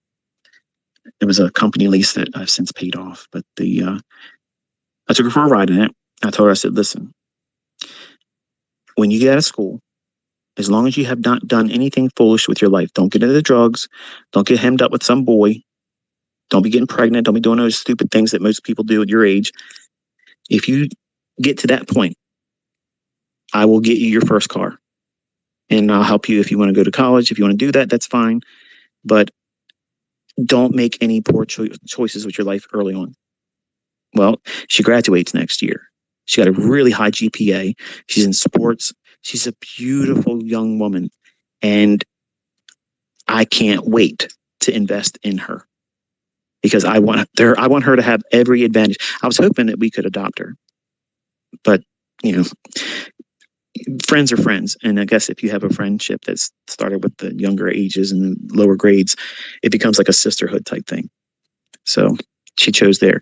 [SPEAKER 1] It was a company lease that I've since paid off, but I took her for a ride in it. I told her, I said, listen, when you get out of school, as long as you have not done anything foolish with your life, don't get into the drugs, don't get hemmed up with some boy, don't be getting pregnant, don't be doing those stupid things that most people do at your age. If you get to that point, I will get you your first car. And I'll help you if you want to go to college. If you want to do that, that's fine. But don't make any poor choices with your life early on. Well, she graduates next year. She got a really high GPA. She's in sports. She's a beautiful young woman. And I can't wait to invest in her because I want her to have every advantage. I was hoping that we could adopt her. But, you know, friends are friends. And I guess if you have a friendship that's started with the younger ages and the lower grades, it becomes like a sisterhood type thing. So she chose there.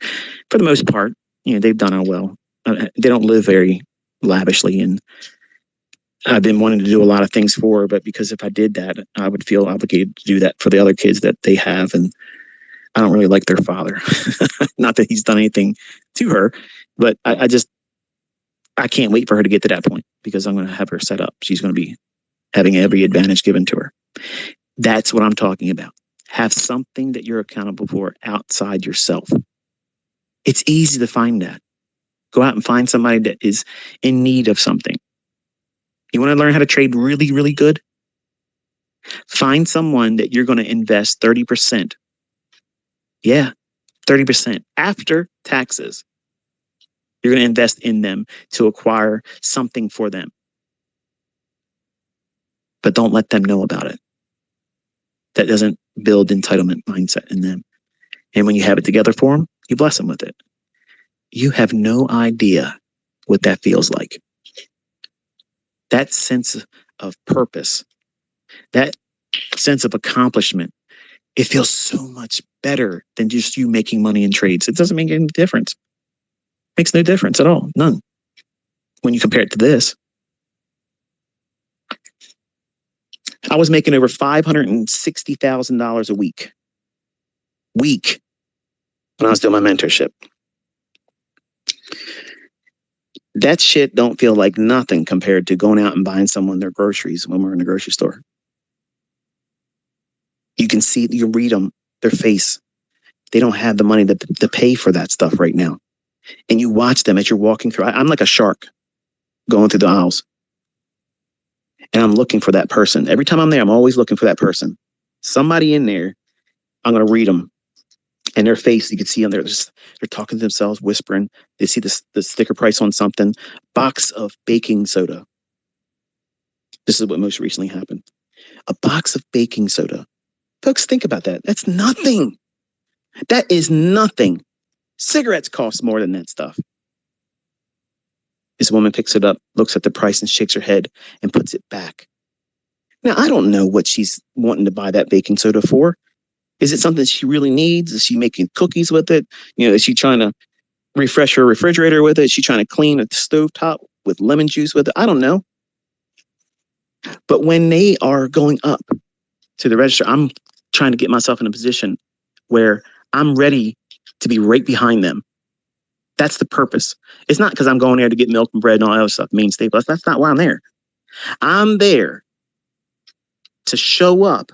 [SPEAKER 1] For the most part, they've done it well. They don't live very lavishly, and I've been wanting to do a lot of things for her, but because if I did that, I would feel obligated to do that for the other kids that they have, and I don't really like their father. Not that he's done anything to her, but I can't wait for her to get to that point because I'm going to have her set up. She's going to be having every advantage given to her. That's what I'm talking about. Have something that you're accountable for outside yourself. It's easy to find that. Go out and find somebody that is in need of something. You want to learn how to trade really, really good? Find someone that you're going to invest 30%. Yeah, 30% after taxes. You're going to invest in them to acquire something for them. But don't let them know about it. That doesn't build entitlement mindset in them. And when you have it together for them, you bless them with it. You have no idea what that feels like. That sense of purpose, that sense of accomplishment, it feels so much better than just you making money in trades. It doesn't make any difference. It makes no difference at all. None. When you compare it to this. I was making over $560,000 a week when I was doing my mentorship. That shit don't feel like nothing compared to going out and buying someone their groceries when we're in the grocery store. You can see, you read them, their face. They don't have the money to pay for that stuff right now. And you watch them as you're walking through. I'm like a shark going through the aisles. And I'm looking for that person. Every time I'm there, I'm always looking for that person. Somebody in there, I'm going to read them. And their face, you can see on there, they're talking to themselves, whispering. They see the sticker price on something. Box of baking soda. This is what most recently happened. A box of baking soda. Folks, think about that. That's nothing. That is nothing. Cigarettes cost more than that stuff. This woman picks it up, looks at the price and shakes her head and puts it back. Now, I don't know what she's wanting to buy that baking soda for. Is it something she really needs? Is she making cookies with it? Is she trying to refresh her refrigerator with it? Is she trying to clean a stovetop with lemon juice with it? I don't know. But when they are going up to the register, I'm trying to get myself in a position where I'm ready to be right behind them. That's the purpose. It's not because I'm going there to get milk and bread and all that other stuff, main staple. That's not why I'm there. I'm there to show up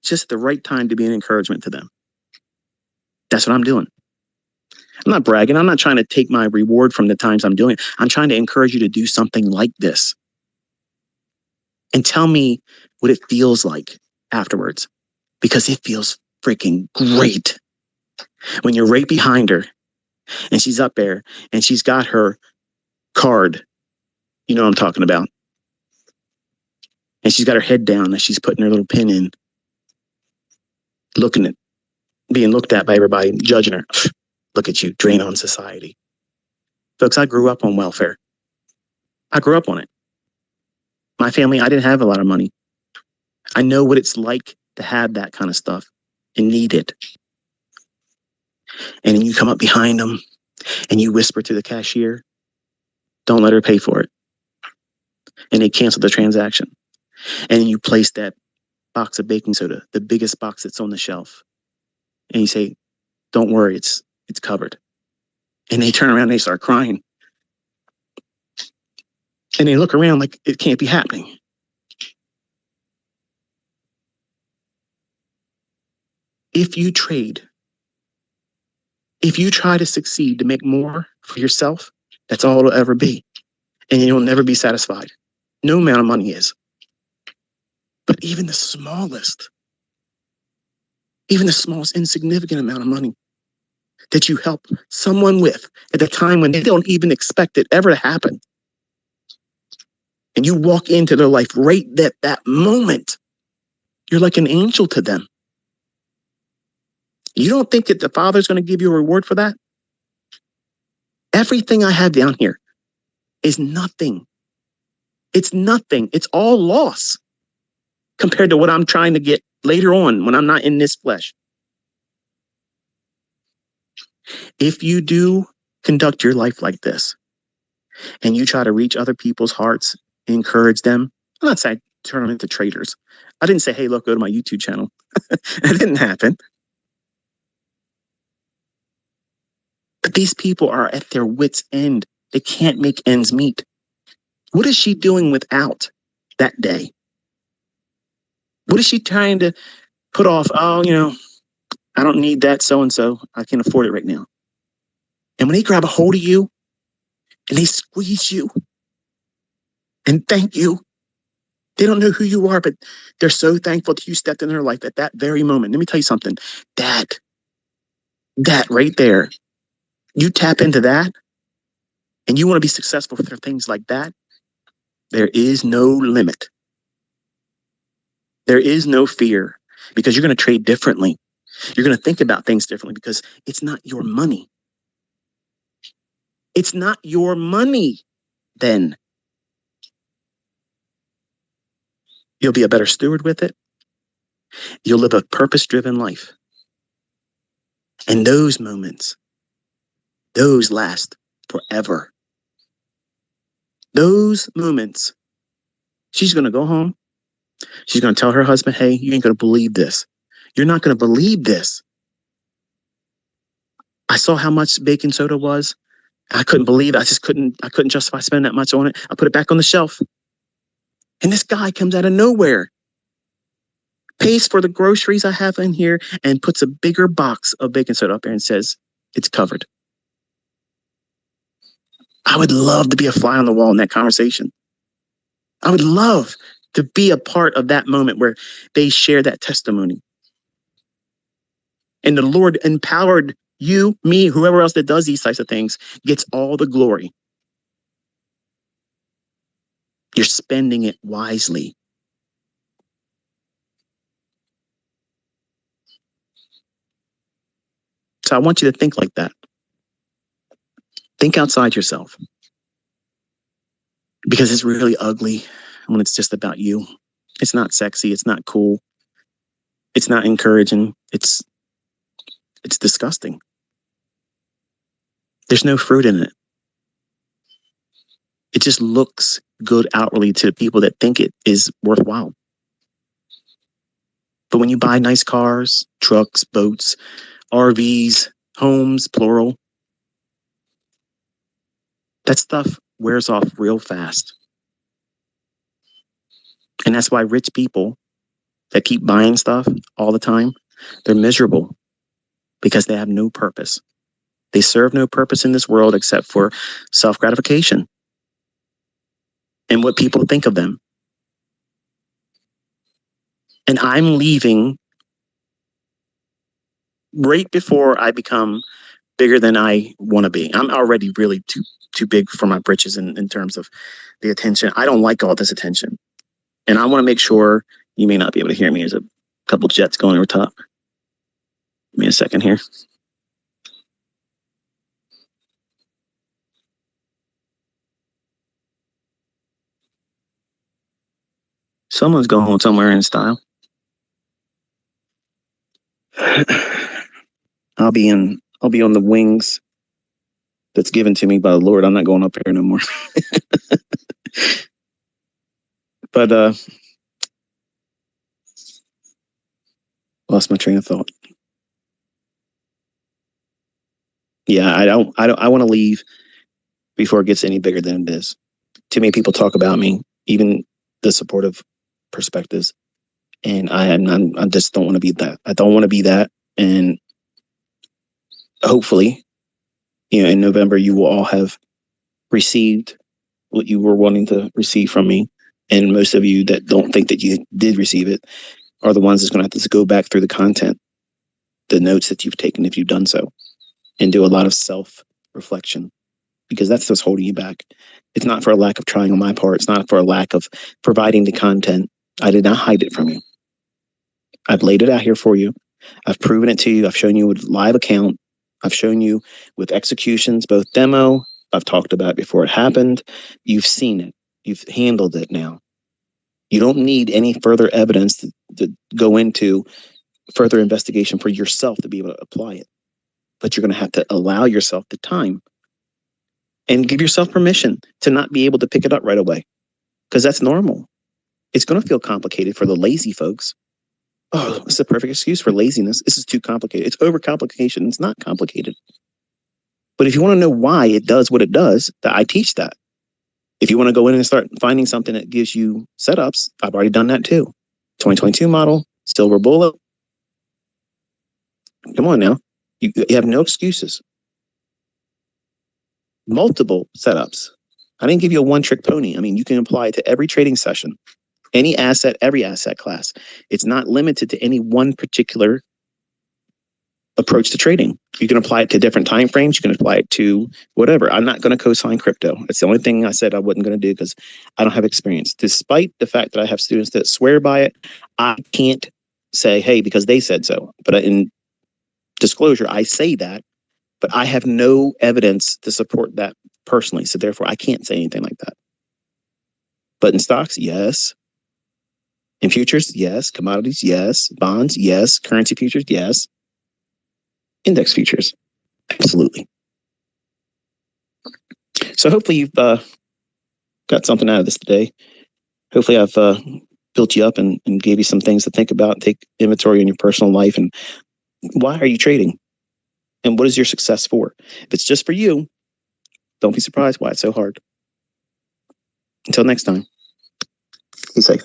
[SPEAKER 1] just the right time to be an encouragement to them. That's what I'm doing. I'm not bragging. I'm not trying to take my reward from the times I'm doing it. I'm trying to encourage you to do something like this. And tell me what it feels like afterwards. Because it feels freaking great. When you're right behind her and she's up there and she's got her card. You know what I'm talking about. And she's got her head down and she's putting her little pin in. Being looked at by everybody, judging her. Look at you, drain on society. Folks, I grew up on welfare. I grew up on it. My family, I didn't have a lot of money. I know what it's like to have that kind of stuff and need it. And then you come up behind them and you whisper to the cashier, don't let her pay for it. And they cancel the transaction. And then you place that box of baking soda, the biggest box that's on the shelf. And you say, don't worry, it's covered. And they turn around and they start crying. And they look around like it can't be happening. If you trade, if you try to succeed to make more for yourself, that's all it'll ever be. And you'll never be satisfied. No amount of money is. But even the smallest insignificant amount of money that you help someone with at a time when they don't even expect it ever to happen. And you walk into their life right at that moment. You're like an angel to them. You don't think that the Father's going to give you a reward for that? Everything I have down here is nothing. It's nothing. It's all loss compared to what I'm trying to get later on when I'm not in this flesh. If you do conduct your life like this, and you try to reach other people's hearts, encourage them, I'm not saying turn them into traitors. I didn't say, hey, look, go to my YouTube channel. That didn't happen. But these people are at their wits' end. They can't make ends meet. What is she doing without that day? What is she trying to put off? Oh, I don't need that so-and-so. I can afford it right now. And when they grab a hold of you and they squeeze you and thank you, they don't know who you are, but they're so thankful that you stepped in their life at that very moment. Let me tell you something. That right there, you tap into that and you want to be successful for things like that, there is no limit. There is no fear because you're going to trade differently. You're going to think about things differently because it's not your money. It's not your money then. You'll be a better steward with it. You'll live a purpose-driven life. And those moments, those last forever. Those moments, she's going to go home. She's going to tell her husband, hey, you ain't going to believe this. You're not going to believe this. I saw how much baking soda was. I couldn't believe it. I couldn't justify spending that much on it. I put it back on the shelf. And this guy comes out of nowhere, pays for the groceries I have in here, and puts a bigger box of baking soda up there and says, it's covered. I would love to be a fly on the wall in that conversation. I would love to be a part of that moment where they share that testimony. And the Lord empowered you, me, whoever else that does these types of things gets all the glory. You're spending it wisely. So I want you to think like that. Think outside yourself. Because it's really ugly when it's just about you. It's not sexy. It's not cool. It's not encouraging. It's disgusting. There's no fruit in it. It just looks good outwardly to people that think it is worthwhile. But when you buy nice cars, trucks, boats, RVs, homes, plural, that stuff wears off real fast. And that's why rich people that keep buying stuff all the time, they're miserable because they have no purpose. They serve no purpose in this world except for self-gratification and what people think of them. And I'm leaving right before I become bigger than I want to be. I'm already really too big for my britches in terms of the attention. I don't like all this attention. And I want to make sure, you may not be able to hear me. There's a couple jets going over top. Give me a second here. Someone's going somewhere in style. I'll be on the wings that's given to me by the Lord. I'm not going up here no more. But lost my train of thought. Yeah, I want to leave before it gets any bigger than it is. Too many people talk about me, even the supportive perspectives, and I just don't want to be that. I don't want to be that. And hopefully, in November, you will all have received what you were wanting to receive from me. And most of you that don't think that you did receive it are the ones that's going to have to go back through the content, the notes that you've taken if you've done so, and do a lot of self-reflection, because that's what's holding you back. It's not for a lack of trying on my part. It's not for a lack of providing the content. I did not hide it from you. I've laid it out here for you. I've proven it to you. I've shown you with live account. I've shown you with executions, both demo. I've talked about it before it happened. You've seen it. You've handled it now. You don't need any further evidence to go into further investigation for yourself to be able to apply it. But you're going to have to allow yourself the time and give yourself permission to not be able to pick it up right away, because that's normal. It's going to feel complicated for the lazy folks. Oh, it's a perfect excuse for laziness. This is too complicated. It's overcomplication. It's not complicated. But if you want to know why it does what it does, I teach that. If you want to go in and start finding something that gives you setups, I've already done that too. 2022 model, silver bullet. Come on now. You have no excuses. Multiple setups. I didn't give you a one-trick pony. I mean, you can apply it to every trading session, any asset, every asset class. It's not limited to any one particular approach to trading. You can apply it to different time frames. You can apply it to whatever. I'm not going to co-sign crypto. That's the only thing I said I wasn't going to do because I don't have experience. Despite the fact that I have students that swear by it, I can't say, hey, because they said so. But in disclosure, I say that, but I have no evidence to support that personally. So therefore, I can't say anything like that. But in stocks, yes. In futures, yes. Commodities, yes. Bonds, yes. Currency futures, yes. Index futures, absolutely. So hopefully you've got something out of this today. Hopefully I've built you up and gave you some things to think about, take inventory in your personal life, and why are you trading? And what is your success for? If it's just for you, don't be surprised why it's so hard. Until next time, be safe.